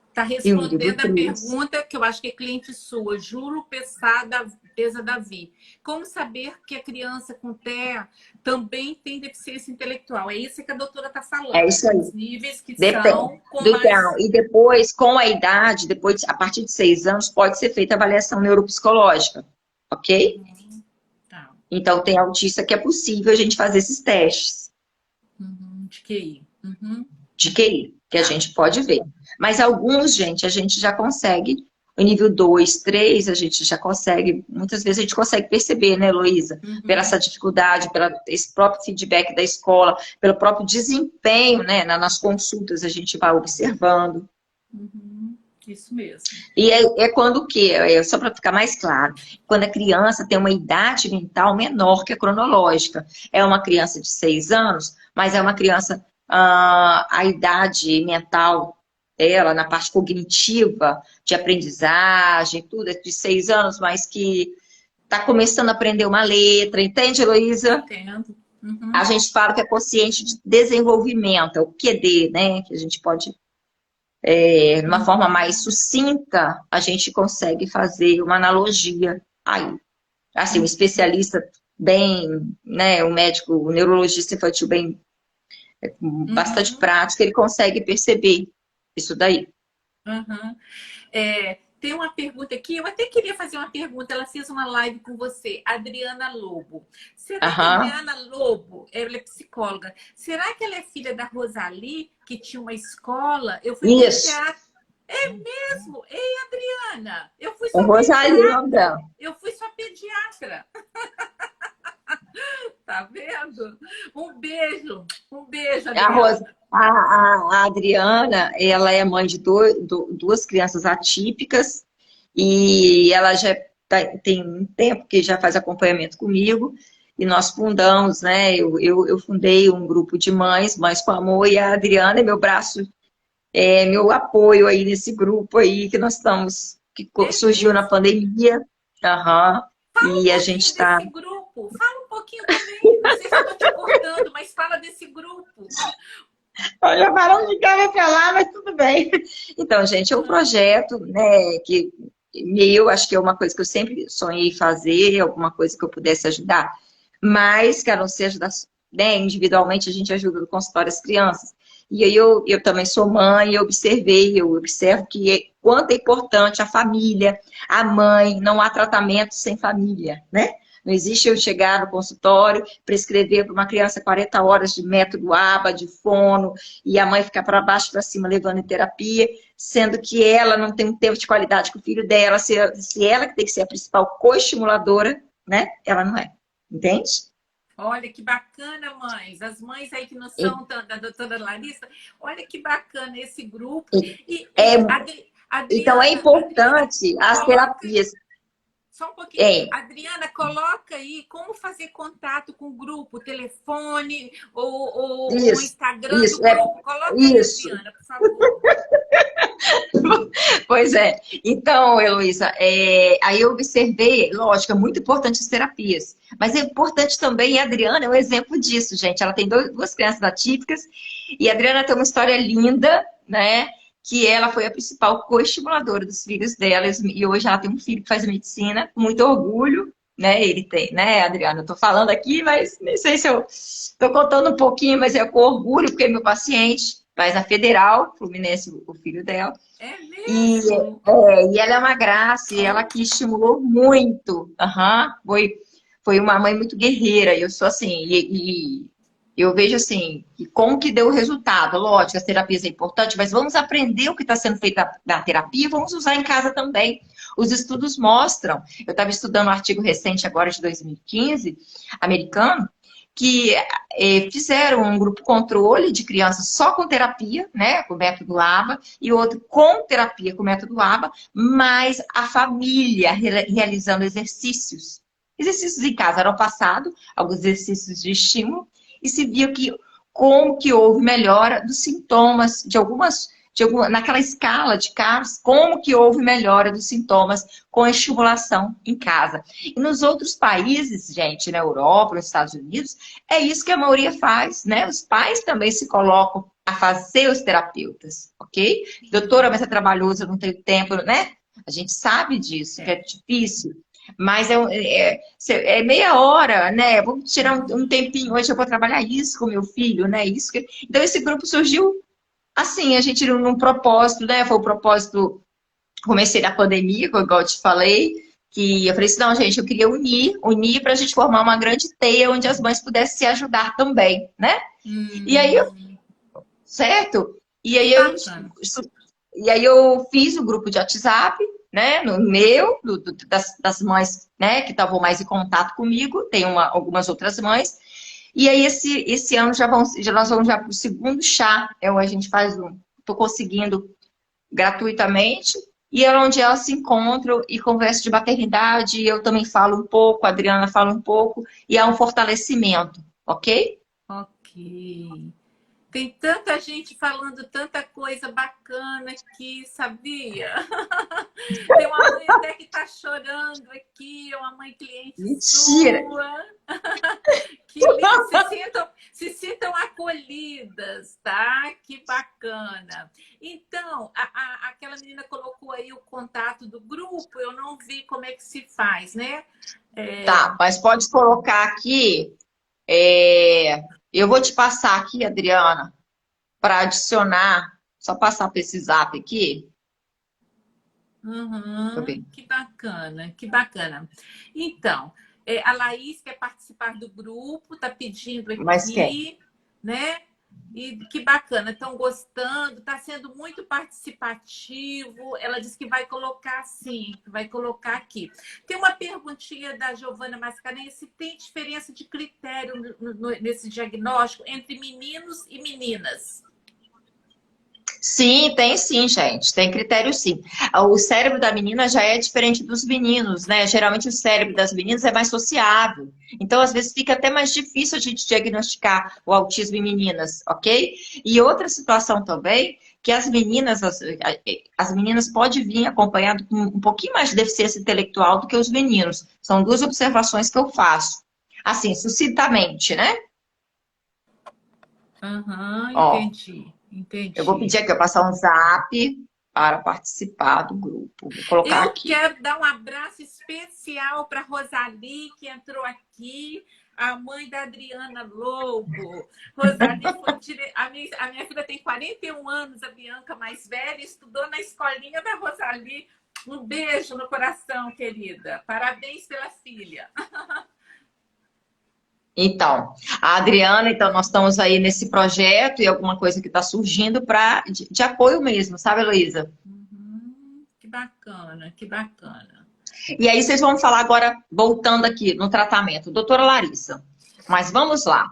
está e o nível respondendo a 3 pergunta que eu acho que é cliente sua, Júlio Pesada, Pesa Davi. Como saber que a criança com TEA também tem deficiência intelectual? É isso que a doutora está é falando. isso aí. Os níveis que Depende são com do ideal. mais. E depois, com a idade, depois, a partir de 6 anos, pode ser feita avaliação neuropsicológica, ok? Uhum. Tá. Então, tem autista que é possível a gente fazer esses testes Uhum. De QI. Uhum. de QI, que a Tá. gente pode ver. Mas alguns, gente, a gente já consegue, o nível 2, 3, a gente já consegue, muitas vezes a gente consegue perceber, né, Heloísa? Pela Uhum. essa dificuldade, pelo esse próprio feedback da escola, pelo próprio desempenho, né, nas consultas, a gente vai observando. Uhum. Isso mesmo. E é quando o quê? Só para ficar mais claro, quando a criança tem uma idade mental menor que a cronológica. É uma criança de 6 anos, mas é uma criança, a idade mental dela, na parte cognitiva, de aprendizagem, tudo, é de 6 anos, mas que está começando a aprender uma letra, entende, Heloísa? Entendo. A Uhum. gente fala que é consciente de desenvolvimento, é o QD, né? Que a gente pode de uma forma mais Uhum. sucinta, a gente consegue fazer uma analogia aí. Assim, um Uhum. especialista bem, né, um médico, um neurologista infantil bem, bastante Uhum. prático, ele consegue perceber isso daí. Uhum. Tem uma pergunta aqui, eu até queria fazer uma pergunta. Ela fez uma live com você, Adriana Lobo. Será que a Aham, Adriana Lobo, ela é psicóloga, será que ela é filha da Rosali, que tinha uma escola? Eu fui isso, pediatra. É mesmo? Ei, Adriana, eu fui o sua pediatra. Rosalinda. Eu fui sua pediatra. Tá vendo? Um beijo, A, Ros, Adriana. a Adriana, ela é mãe de duas crianças atípicas e ela já tem um tempo que já faz acompanhamento comigo e nós fundamos, né? Eu fundei um grupo de mães, Mães com Amor, e a Adriana é meu braço, meu apoio aí nesse grupo aí que nós estamos, que É surgiu na mesmo? pandemia. Aham. Fala um E a gente pouquinho está... desse grupo. Fala um pouquinho também. Não sei se eu estou te cortando, mas fala desse grupo. Olha, varão de cara pra lá, mas tudo bem. Então, gente, é um Ah, projeto, né, que meu, acho que é uma coisa que eu sempre sonhei fazer, alguma coisa que eu pudesse ajudar, mas que a não ser ajudar, né, individualmente, a gente ajuda no consultório as crianças. E aí eu também sou mãe, eu observo quanto é importante a família, a mãe, não há tratamento sem família, né? Não existe eu chegar no consultório, prescrever para uma criança 40 horas de método ABA, de fono, e a mãe ficar para baixo, para cima, levando em terapia, sendo que ela não tem um tempo de qualidade com o filho dela, se ela que tem que ser a principal coestimuladora, né? Ela não é. Entende? Olha que bacana, mães. As mães aí que não são da doutora Larissa, olha que bacana esse grupo. É, então é Adriana, importante as coloca terapias. só um pouquinho. É, Adriana, coloca aí como fazer contato com o grupo, telefone ou o isso, Instagram do isso, é, grupo. Coloca aí, isso. Adriana, por favor. Pois é. Então, Heloísa, aí eu observei, lógico, é muito importante as terapias, mas é importante também, e a Adriana é um exemplo disso, gente. Ela tem duas crianças atípicas, e a Adriana tem uma história linda, né? Que ela foi a principal coestimuladora dos filhos dela, e hoje ela tem um filho que faz medicina, com muito orgulho, né? Ele tem, né, Adriana? Eu tô falando aqui, mas nem sei se eu tô contando um pouquinho, mas é com orgulho, porque é meu paciente, faz na Federal, Fluminense, o filho dela. É E, mesmo? e ela é uma graça, e ela que estimulou muito. Aham, foi uma mãe muito guerreira. E eu sou assim, e eu vejo assim, que como que deu o resultado. Lógico, as terapias é importante, mas vamos aprender o que está sendo feito na terapia e vamos usar em casa também. Os estudos mostram, eu estava estudando um artigo recente agora de 2015, americano, que fizeram um grupo controle de crianças só com terapia, né, com o método ABA, e outro com terapia com o método ABA, mas a família realizando exercícios. Exercícios em casa eram passados, alguns exercícios de estímulo, e se viu que como que houve melhora dos sintomas naquela escala de CARS, como que houve melhora dos sintomas com a estimulação em casa. E nos outros países, gente, na Europa, nos Estados Unidos, é isso que a maioria faz, né? Os pais também se colocam a fazer os terapeutas, ok? Doutora, mas é trabalhoso, eu não tenho tempo, né? A gente sabe disso, que é difícil. Mas é meia hora, né? Vou tirar um tempinho hoje, eu vou trabalhar isso com meu filho, né? Então, esse grupo surgiu assim, a gente num propósito, né? Foi o propósito, comecei na pandemia, igual eu te falei, que eu falei assim, não, gente, eu queria unir para a gente formar uma grande teia onde as mães pudessem se ajudar também, né? E aí, certo? E Que aí bacana. eu fiz o grupo de WhatsApp, né? No meu, das mães, né? Que estavam mais em contato comigo, tem algumas outras mães. E aí, esse ano já nós vamos já para o segundo chá. A gente faz estou conseguindo gratuitamente, e é onde elas se encontram e conversam de maternidade. Eu também falo um pouco, a Adriana fala um pouco, e há um fortalecimento, ok? Ok. Tem tanta gente falando tanta coisa bacana aqui, sabia? Tem uma mãe até que está chorando aqui, é uma mãe cliente Mentira! sua. Que lindo! Se sintam acolhidas, tá? Que bacana. Então, aquela menina colocou aí o contato do grupo, eu não vi como é que se faz, né? Tá, mas pode colocar aqui. Eu vou te passar aqui, Adriana, para adicionar. Só passar para esse zap aqui. Deixa eu ver. Que bacana, que bacana. Então, a Laís quer participar do grupo, está pedindo Mas quem? aqui, né? E que bacana, estão gostando, está sendo muito participativo. Ela disse que vai colocar sim, vai colocar aqui. Tem uma perguntinha da Giovana Mascarenhas, se tem diferença de critério nesse diagnóstico entre meninos e meninas. Sim, tem sim, gente. Tem critério sim. O cérebro da menina já é diferente dos meninos, né? Geralmente o cérebro das meninas é mais sociável. Então, às vezes, fica até mais difícil a gente diagnosticar o autismo em meninas, ok? E outra situação também, que as meninas podem vir acompanhado com um pouquinho mais de deficiência intelectual do que os meninos. São duas observações que eu faço. Assim, sucintamente, né? Ó. Entendi, Eu vou entendi. pedir aqui, eu passar um zap para participar do grupo. Vou colocar Eu aqui. quero dar um abraço especial para Rosali, que entrou aqui. a mãe da Adriana Lobo. Rosali foi a minha filha tem 41 anos, a Bianca mais velha, estudou na escolinha da Rosali. Um beijo no coração, querida. Parabéns pela filha. Então, a Adriana, então, nós estamos aí nesse projeto e alguma coisa que está surgindo de apoio mesmo, sabe, Heloísa? Que bacana, que bacana. E aí vocês vão falar agora, voltando aqui no tratamento, doutora Larissa. Mas vamos lá.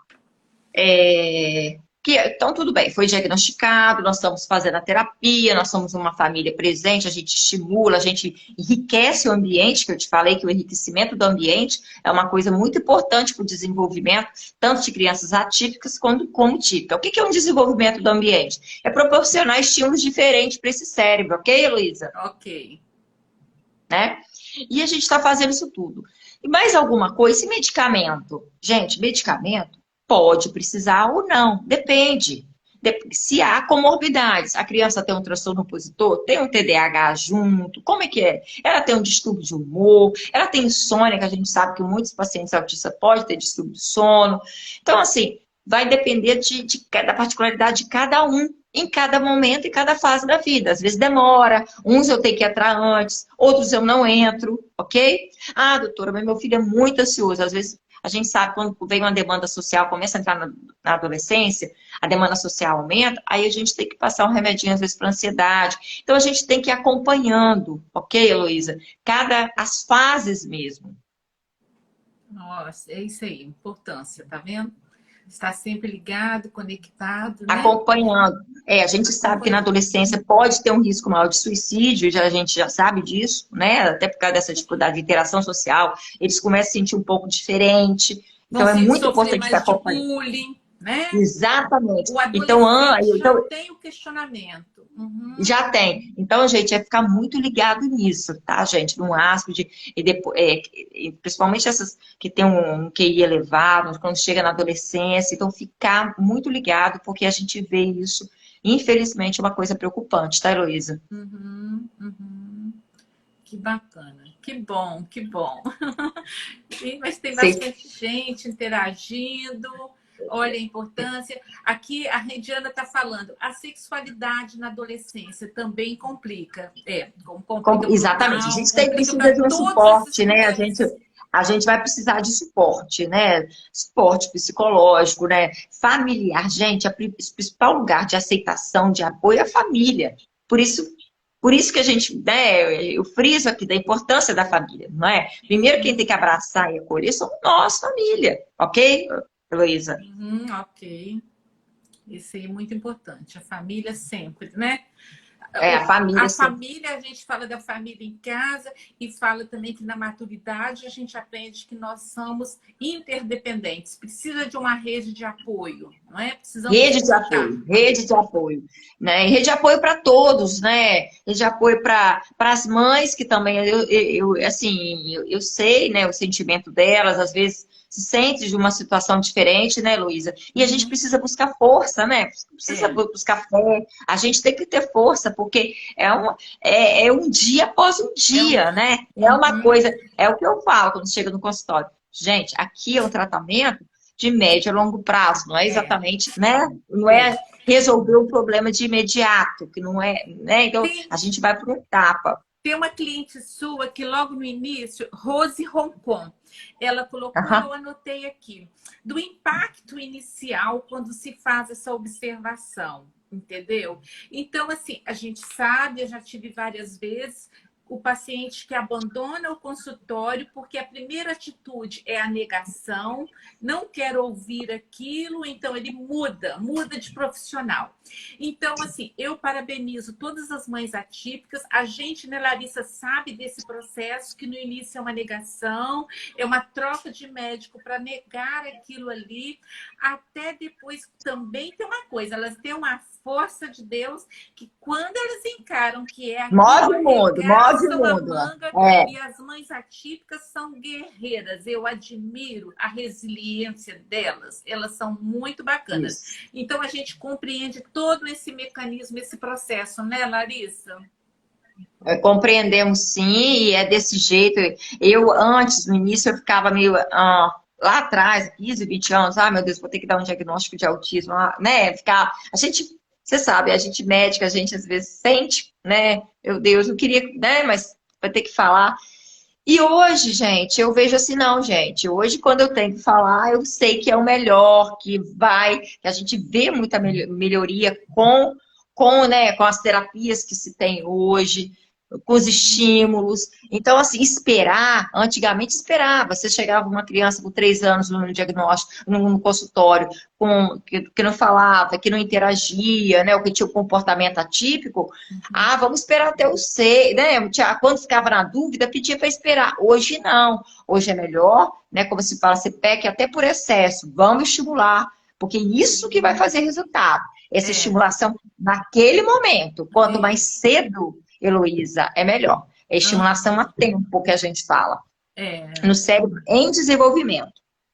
Então, tudo bem, foi diagnosticado, nós estamos fazendo a terapia, nós somos uma família presente, a gente estimula, a gente enriquece o ambiente, que eu te falei que o enriquecimento do ambiente é uma coisa muito importante para o desenvolvimento, tanto de crianças atípicas como típicas. O que é um desenvolvimento do ambiente? É proporcionar estímulos diferentes para esse cérebro, ok, Heloísa? Ok. Né? E a gente está fazendo isso tudo. E mais alguma coisa? E medicamento? Gente, medicamento pode precisar ou não, depende. Se há comorbidades, a criança tem um transtorno opositor, tem um TDAH junto, como é que é? Ela tem um distúrbio de humor, ela tem insônia, que a gente sabe que muitos pacientes autistas podem ter distúrbio de sono. Então, assim, vai depender da particularidade de cada um, em cada momento e cada fase da vida. Às vezes demora, uns eu tenho que entrar antes, outros eu não entro, ok? Ah, doutora, mas meu filho é muito ansioso. Às vezes a gente sabe quando vem uma demanda social, começa a entrar na adolescência, a demanda social aumenta, aí a gente tem que passar um remedinho às vezes para ansiedade. Então a gente tem que ir acompanhando, ok, Heloísa? As fases mesmo. Nossa, é isso aí, importância, tá vendo? Está sempre ligado, conectado, né? Acompanhando. A gente sabe que na adolescência pode ter um risco maior de suicídio, a gente já sabe disso, né? Até por causa dessa dificuldade de interação social, eles começam a se sentir um pouco diferente. Então Vão é muito sofrer importante estar mais de acompanhando. bullying, né? Exatamente. O Então, adolescente já tem o questionamento. já tem. Então, gente, é ficar muito ligado nisso, tá, gente? Num áspide, e depois, principalmente essas que tem um QI elevado, quando chega na adolescência, então ficar muito ligado, porque a gente vê isso, infelizmente, uma coisa preocupante, tá, Heloísa? Que bacana. Que bom, que bom. Mas tem Sim. bastante gente interagindo. Olha a importância. Aqui a Rediana está falando, a sexualidade na adolescência também complica. Complica Exatamente. A brutal, gente complica precisa para de um todos esses suporte, né? lugares. A gente vai precisar de suporte, né? Suporte psicológico, né? Familiar. Gente, o principal lugar de aceitação, de apoio é a família. Por isso que a gente, né, eu friso aqui da importância da família, não é? Primeiro, quem tem que abraçar e acolher somos nós, família. Ok, Heloísa? Ok. Isso aí é muito importante. A família sempre, né? A família, A sim. família, a gente fala da família em casa e fala também que na maturidade a gente aprende que nós somos interdependentes. Precisa de uma rede de apoio, não é? Precisamos Rede de apoio, né? E rede de apoio para todos, né? Rede de apoio para as mães que também eu sei, né, o sentimento delas, às vezes se sente de uma situação diferente, né, Luísa? E a gente precisa buscar força, né? Precisa buscar fé. A gente tem que ter força, porque é um dia após um dia, né? É uma coisa, é o que eu falo quando chega no consultório. Gente, aqui é um tratamento de médio a longo prazo, não é exatamente, né? Não é resolver o problema de imediato, que não é, né? Então, a gente vai por etapa. Tem uma cliente sua que logo no início, Rose Roncon, ela colocou, eu anotei aqui, do impacto inicial quando se faz essa observação, entendeu? Então, assim, a gente sabe, eu já tive várias vezes, o paciente que abandona o consultório porque a primeira atitude é a negação, não quer ouvir aquilo, então ele muda de profissional. Então, assim, eu parabenizo todas as mães atípicas. A gente, né, Larissa, sabe desse processo que no início é uma negação, é uma troca de médico para negar aquilo ali, até depois também tem uma coisa, elas têm uma força de Deus que quando elas encaram que é aquilo, move o mundo. Manga, e as mães atípicas são guerreiras. Eu admiro a resiliência delas. Elas são muito bacanas. Isso. Então, a gente compreende todo esse mecanismo, esse processo, né, Larissa? Compreendemos sim, e é desse jeito. Eu, antes, no início, eu ficava meio lá atrás, 15, 20 anos, ah, meu Deus, vou ter que dar um diagnóstico de autismo, né? Ficar, a gente, você sabe, a gente médica, a gente às vezes sente, né? Meu Deus, eu queria, né? Mas vai ter que falar. E hoje, gente, eu vejo assim, não, gente. Hoje, quando eu tenho que falar, eu sei que é o melhor, que a gente vê muita melhoria né, com as terapias que se tem hoje, com os estímulos. Então, assim, esperar, antigamente esperava. Você chegava uma criança com 3 anos no diagnóstico, no consultório, que não falava, que não interagia, né, ou que tinha um comportamento atípico. Ah, vamos esperar até o 6, né? Quando ficava na dúvida, pedia para esperar. Hoje não. Hoje é melhor, né? Como se fala, você peca até por excesso. Vamos estimular, porque isso que vai fazer resultado. Essa É, estimulação naquele momento. Quanto mais isso. cedo, Heloísa, é melhor. É estimulação a Aham, tempo que a gente fala. é, No cérebro em desenvolvimento.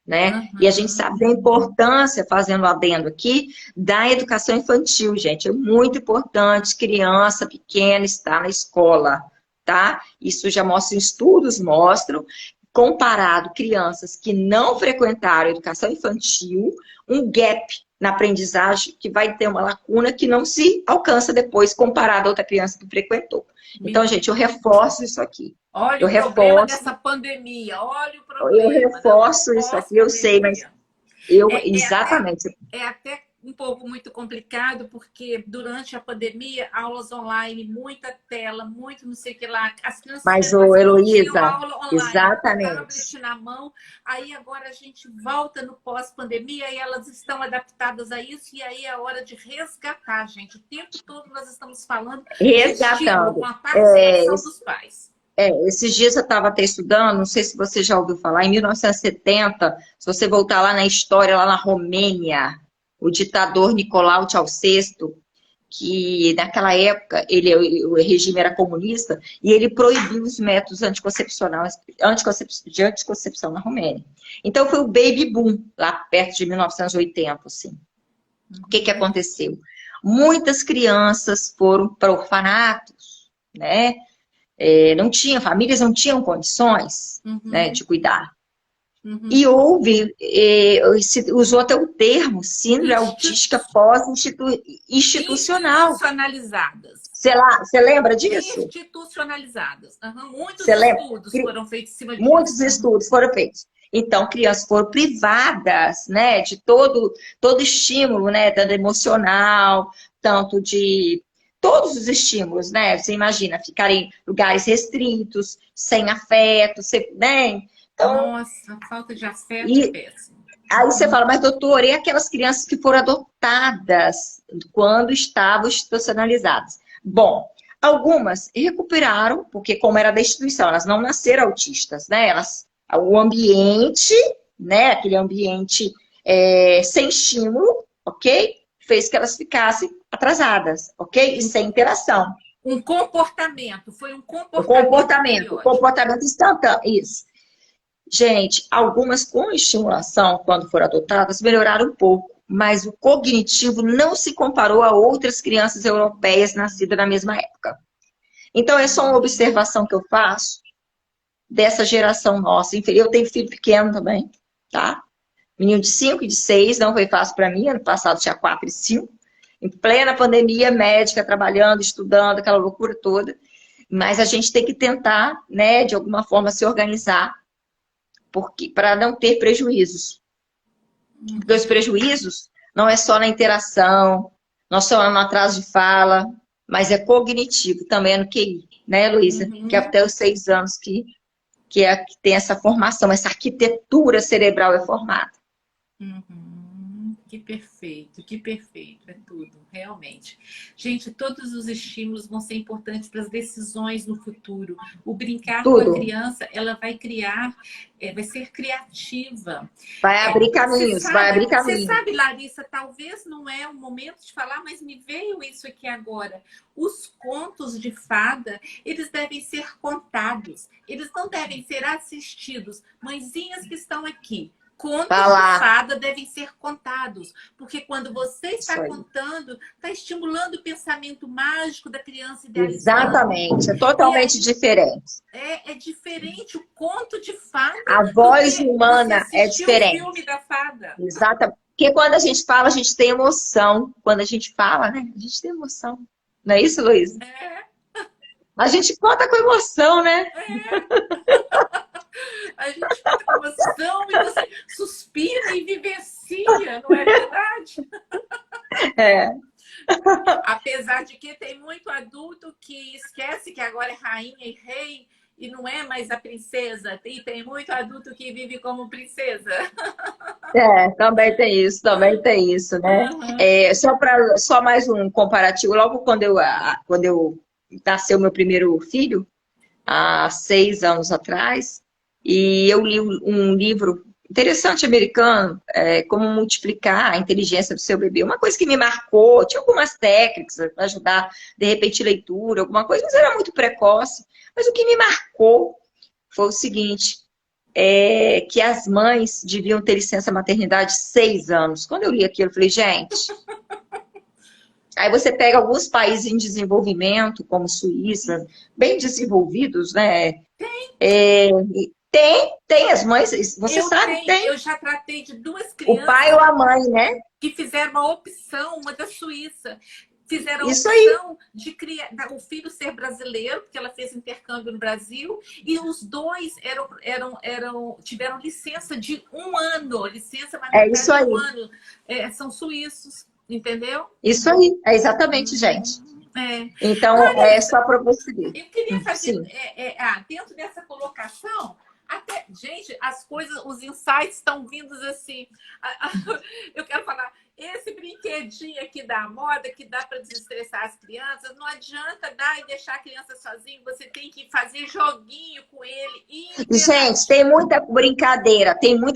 Né? E a gente aham, sabe da importância, fazendo adendo aqui, da educação infantil, gente. É muito importante criança pequena estar na escola, tá? Isso já mostra, estudos mostram, comparado crianças que não frequentaram a educação infantil, um gap na aprendizagem que vai ter uma lacuna que não se alcança depois comparado a outra criança que frequentou. Então, gente, eu reforço isso aqui. Olha Eu o problema reforço dessa pandemia, olha o eu problema da reforço isso aqui, eu sei, mas pós-pandemia. É exatamente. é até um pouco muito complicado, porque durante a pandemia, aulas online, muita tela, muito não sei o que lá, as crianças Mas, menores ô, não tinham Heloísa, aula online, com exatamente. tablet na mão, aí agora a gente volta no pós-pandemia e elas estão adaptadas a isso, e aí é hora de resgatar, gente. O tempo todo nós estamos falando de estímulo com Resgatando. a participação dos pais. Esses dias eu estava até estudando, não sei se você já ouviu falar, em 1970, se você voltar lá na história, lá na Romênia, o ditador Nicolau Ceausescu, que naquela época o regime era comunista, e ele proibiu os métodos de anticoncepção na Romênia. Então foi o baby boom, lá perto de 1980, assim. O que que aconteceu? Muitas crianças foram para orfanatos, né? Famílias não tinham condições, né, Uhum, de cuidar. E uhum. houve, usou até o termo síndrome autística pós-institucional. Institucionalizadas. Você lembra disso? Institucionalizadas. Aham. Muitos Você lembra? estudos foram feitos em cima disso. Muitos Aham. estudos foram feitos. Então, crianças foram privadas, né, de todo estímulo, né, tanto emocional, tanto de todos os estímulos, né? Você imagina ficarem em lugares restritos, sem afeto, né? Então, Nossa, a falta de afeto é e péssimo. aí você fala, mas doutor, e aquelas crianças que foram adotadas quando estavam institucionalizadas? Bom, algumas recuperaram, porque como era da instituição, elas não nasceram autistas, né? O ambiente, né? Aquele ambiente sem estímulo, ok? Fez que elas ficassem atrasadas, ok? E sem interação. Um comportamento, foi um O comportamento comportamento, o estereótipo. comportamento instantâneo, isso. Gente, algumas com estimulação, quando foram adotadas, melhoraram um pouco, mas o cognitivo não se comparou a outras crianças europeias nascidas na mesma época. Então, é só uma observação que eu faço dessa geração nossa. Eu tenho filho pequeno também, tá? Menino de 5 e de 6, não foi fácil para mim. Ano passado tinha 4 e 5. Em plena pandemia, médica, trabalhando, estudando, aquela loucura toda. Mas a gente tem que tentar, né, de alguma forma, se organizar para não ter prejuízos. Porque os prejuízos não é só na interação, não só no atraso de fala, mas é cognitivo também no QI, né, Luísa? Que é Uhum. até os 6 anos que tem essa formação, essa arquitetura cerebral é formada. Uhum. Que perfeito, é tudo, realmente. Gente, todos os estímulos vão ser importantes para as decisões no futuro. O brincar com a Tudo. criança, ela vai criar, vai ser criativa. Vai abrir Você caminhos, vai abrir você caminho. sabe, Larissa, talvez não é o momento de falar, mas me veio isso aqui agora. Os contos de fada, eles devem ser contados, eles não devem ser assistidos. Mãezinhas que estão aqui, Vai contos de lá. fada devem ser contados, porque quando você está Isso aí. contando, está estimulando o pensamento mágico da criança idealizando. Exatamente. É E totalmente aí diferente. é diferente o conto de fada. A voz Você humana é assistiu o diferente. filme da fada? Exatamente. Porque quando a gente fala, a gente tem emoção. Quando a gente fala, né? A gente tem emoção. Não é isso, Luiz? É, A gente conta com emoção, né? é. A gente conta com emoção e você suspira e vivencia, não é verdade? É. Apesar de que tem muito adulto que esquece que agora é rainha e rei e não é mais a princesa. E tem muito adulto que vive como princesa. Também tem isso, né? Uhum. É, só mais um comparativo. Logo quando eu nasceu meu primeiro filho, há 6 anos atrás, e eu li um livro interessante americano, Como Multiplicar a Inteligência do Seu Bebê. Uma coisa que me marcou, tinha algumas técnicas para ajudar, de repente, leitura, alguma coisa, mas era muito precoce. Mas o que me marcou foi o seguinte, que as mães deviam ter licença maternidade 6 anos. Quando eu li aquilo, eu falei, gente... Aí você pega alguns países em desenvolvimento, como Suíça, bem desenvolvidos, né? É, tem as mães, você sabe, tem Eu já tratei de duas o pai crianças ou a mãe, né? que fizeram uma opção, uma da Suíça. Fizeram a Isso aí, opção de criar o filho ser brasileiro, porque ela fez intercâmbio no Brasil, e os dois tiveram licença de 1 ano, licença é isso maternidade de um aí, ano. São suíços, entendeu? isso aí, é exatamente, gente. É. Então, é Larissa, só para você ver. eu queria fazer, Sim. dentro dessa colocação, até, gente, as coisas, os insights estão vindos assim. Eu quero falar, esse brinquedinho aqui da moda, que dá para desestressar as crianças, não adianta dar e deixar a criança sozinha, você tem que fazer joguinho com ele. Gente, tem muita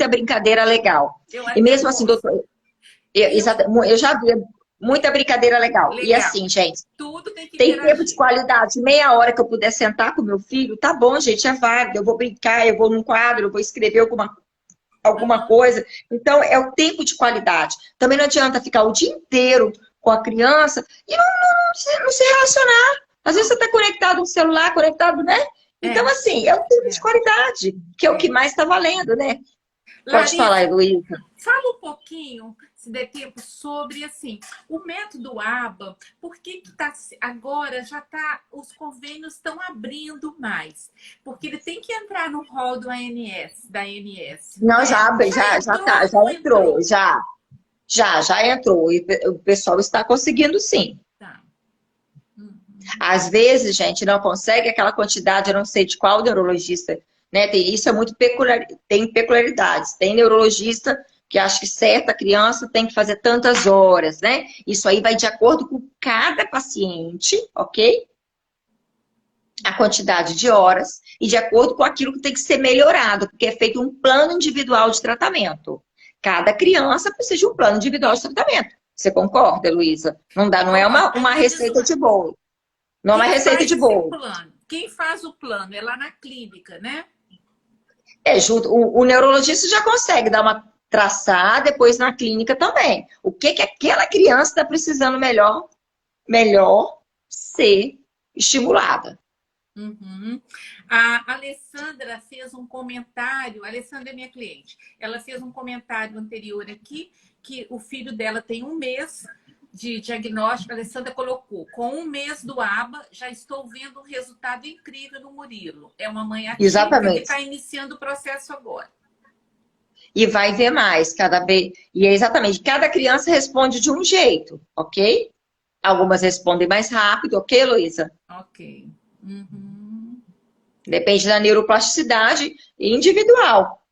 brincadeira legal. Eu E até mesmo assim, gosto. doutor, Eu, eu já vi muita brincadeira legal. E legal. assim, gente, Tudo tem que tem tempo de interagir. qualidade, meia hora que eu puder sentar com meu filho, tá bom, gente, é válido. Eu vou brincar, eu vou num quadro, eu vou escrever alguma Uhum. coisa. Então, é o tempo de qualidade. Também não adianta ficar o dia inteiro com a criança e não se relacionar. Às vezes você está conectado no celular, conectado, né? Então, É, assim, é o tempo de é, qualidade, que é o que é. mais está valendo, né? Pode falar, Larissa, Heloísa. fala um pouquinho, se der tempo, sobre assim, o método ABA, por que tá, agora já tá, os convênios estão abrindo mais? Porque ele tem que entrar no rol do ANS, da ANS, não Não, é? Já entrou ou já não entrou, entrou? já entrou. E o pessoal está conseguindo sim. Tá. Uhum. Às vezes, gente, não consegue aquela quantidade, eu não sei de qual neurologista, né? Isso é muito peculiar, tem peculiaridades. Tem neurologista que acha que certa criança tem que fazer tantas horas, né? Isso aí vai de acordo com cada paciente, ok? A quantidade de horas e de acordo com aquilo que tem que ser melhorado, porque é feito um plano individual de tratamento. Cada criança precisa de um plano individual de tratamento. Você concorda, Luísa? Não dá, não é Concordo. uma Me diz receita uma, de bolo. Não é uma quem receita faz de esse bolo. plano? Quem faz o plano? É lá na clínica, né? Junto, o neurologista já consegue dar uma traçada, depois na clínica também. O que aquela criança está precisando melhor ser estimulada. Uhum. A Alessandra fez um comentário, a Alessandra é minha cliente, ela fez um comentário anterior aqui, que o filho dela tem 1 mês de diagnóstico, a Alessandra colocou, com 1 mês do ABA, já estou vendo um resultado incrível no Murilo. É uma mãe atípica que Exatamente. está iniciando o processo agora. E vai ver mais cada vez. E é exatamente, cada criança responde de um jeito, ok? Algumas respondem mais rápido, ok, Luísa? Ok. Uhum. Depende da neuroplasticidade individual.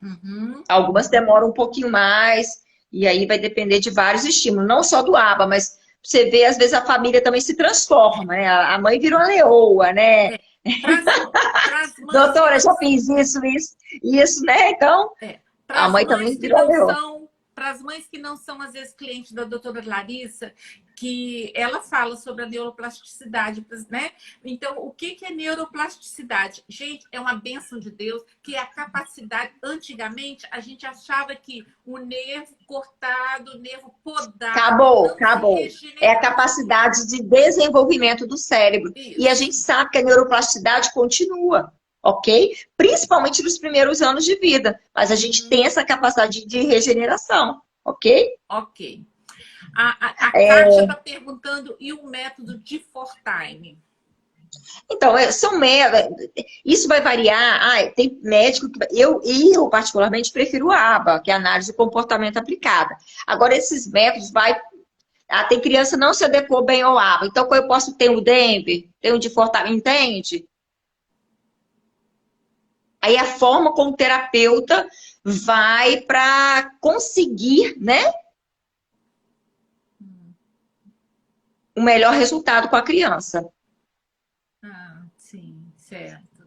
Uhum. Algumas demoram um pouquinho mais, e aí vai depender de vários estímulos, não só do ABA, mas você vê, às vezes, a família também se transforma, né? A mãe vira uma leoa, né? Para as mães que Doutora, não já fiz isso, né? Então, para a as mãe mães também que vira não leoa. são, para as mães que não são às vezes clientes da doutora Larissa, que ela fala sobre a neuroplasticidade, né? Então, o que é neuroplasticidade? Gente, é uma bênção de Deus, que é a capacidade. Antigamente, a gente achava que o nervo cortado, o nervo podado, não se Acabou. É a regeneraria. capacidade de desenvolvimento do cérebro. E a Isso. gente sabe que a neuroplasticidade continua. ok? Principalmente nos primeiros anos de vida. Mas a gente tem essa capacidade de regeneração, ok? Ok. A Kátia está perguntando, e o método de Fortime? Então, são isso vai variar. Tem médico que eu particularmente prefiro a ABA, que é a análise de comportamento aplicada. Agora, esses métodos tem criança que não se adequou bem ao ABA. Então, eu posso ter o Denver, ter o de Fortaleza, entende? Aí a forma como o terapeuta vai para conseguir, né, o melhor resultado com a criança. Ah, sim, certo.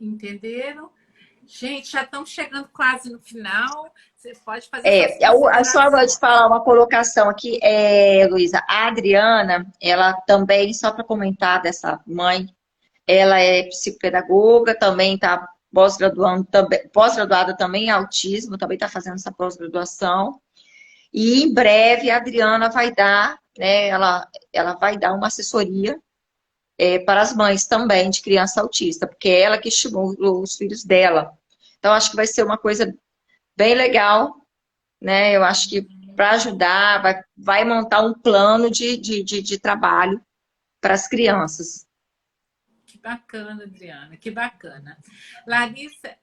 Entenderam? Gente, já estamos chegando quase no final. Você pode fazer suas Só vou te considerações. falar uma colocação aqui, Luísa. A Adriana, ela também, só para comentar dessa mãe, ela é psicopedagoga, também está pós-graduada também em autismo, também está fazendo essa pós-graduação. E em breve a Adriana vai dar, né, ela vai dar uma assessoria para as mães também de criança autista, porque é ela que estimulou os filhos dela. Então, acho que vai ser uma coisa bem legal, né? Eu acho que para ajudar, vai montar um plano de trabalho para as crianças. Que bacana, Adriana, que bacana. Larissa,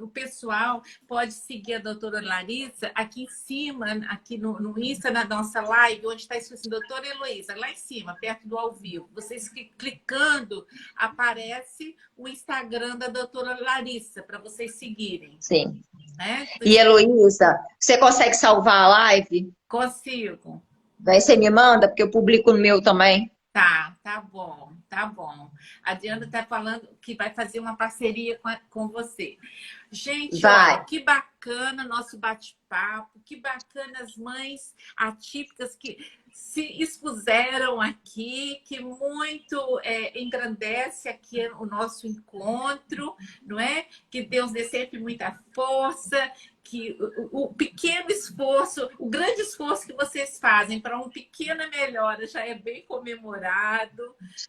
o pessoal pode seguir a doutora Larissa aqui em cima, aqui no Insta, na nossa live, onde está escrito assim, doutora Heloísa, lá em cima, perto do ao vivo. Vocês clicando, aparece o Instagram da doutora Larissa, para vocês seguirem. Sim. Né? E, Heloísa, você consegue salvar a live? Consigo. Daí você me manda, porque eu publico no meu também. Tá bom, tá bom. A Diana está falando que vai fazer uma parceria com você. Gente, olha, que bacana nosso bate-papo, que bacana as mães atípicas que se expuseram aqui, que muito engrandece aqui o nosso encontro, não é? Que Deus dê sempre muita força, que o pequeno esforço, o grande esforço que vocês fazem para uma pequena melhora já é bem comemorado,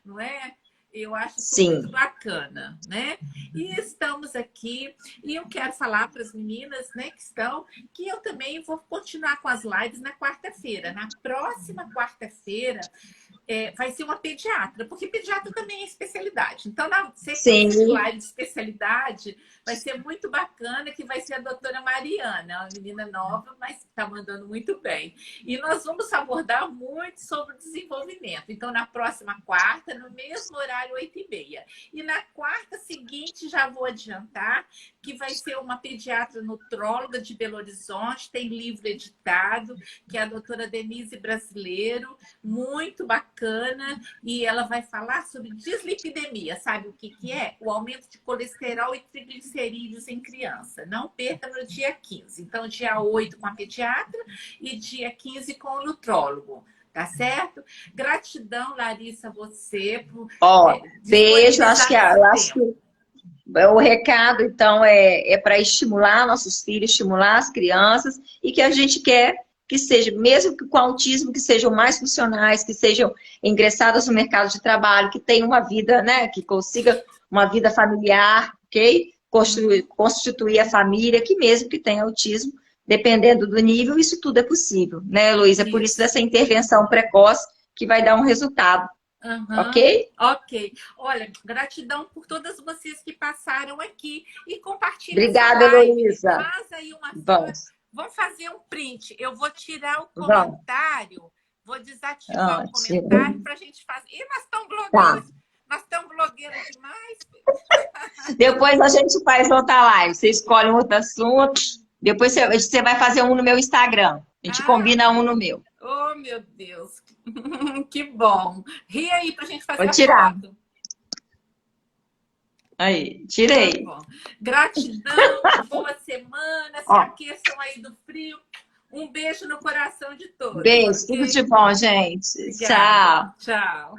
não é? Eu acho isso muito bacana, né? E estamos aqui, e eu quero falar para as meninas, né, que estão, que eu também vou continuar com as lives na quarta-feira. Na próxima quarta-feira, vai ser uma pediatra, porque pediatra também é especialidade. Então, na sequência de live de especialidade, vai ser muito bacana, que vai ser a doutora Mariana, uma menina nova, mas está mandando muito bem. E nós vamos abordar muito sobre o desenvolvimento. Então, na próxima quarta, no mesmo horário, 8h30. E na quarta seguinte, já vou adiantar, que vai ser uma pediatra nutróloga de Belo Horizonte, tem livro editado, que é a doutora Denise Brasileiro, muito bacana, e ela vai falar sobre dislipidemia. Sabe o que é? O aumento de colesterol e triglicerídeos em criança. Não perca no dia 15. Então, dia 8 com a pediatra e dia 15 com o nutrólogo. Tá certo? Gratidão, Larissa, você por beijo, acho que o recado, então, é para estimular nossos filhos, estimular as crianças, e que a gente quer que seja, mesmo que com autismo, que sejam mais funcionais, que sejam ingressadas no mercado de trabalho, que tenham uma vida, né, que consiga uma vida familiar, ok? Constituir a família, que mesmo que tenha autismo, dependendo do nível, isso tudo é possível, né, Heloísa? Por isso dessa intervenção precoce que vai dar um resultado. Ok? Ok. Olha, gratidão por todas vocês que passaram aqui e compartilhem. Obrigada, Heloísa. Faz aí uma Vamos fazer um print. Eu vou tirar o comentário, vou desativar o comentário para a gente fazer. E nós estamos blogueiros. Nós estamos blogueiros demais. Depois a gente faz outra live. Você escolhe um outro assunto. Depois você vai fazer um no meu Instagram. A gente combina um no meu. Oh, meu Deus. Que bom. Ri aí pra gente fazer Vou tirar. Foto. Aí, tirei. Tá bom. Gratidão, boa semana. Se aqueçam aí do frio. Um beijo no coração de todos. Beijo, tudo de bom, gente. Obrigada. Tchau. Tchau.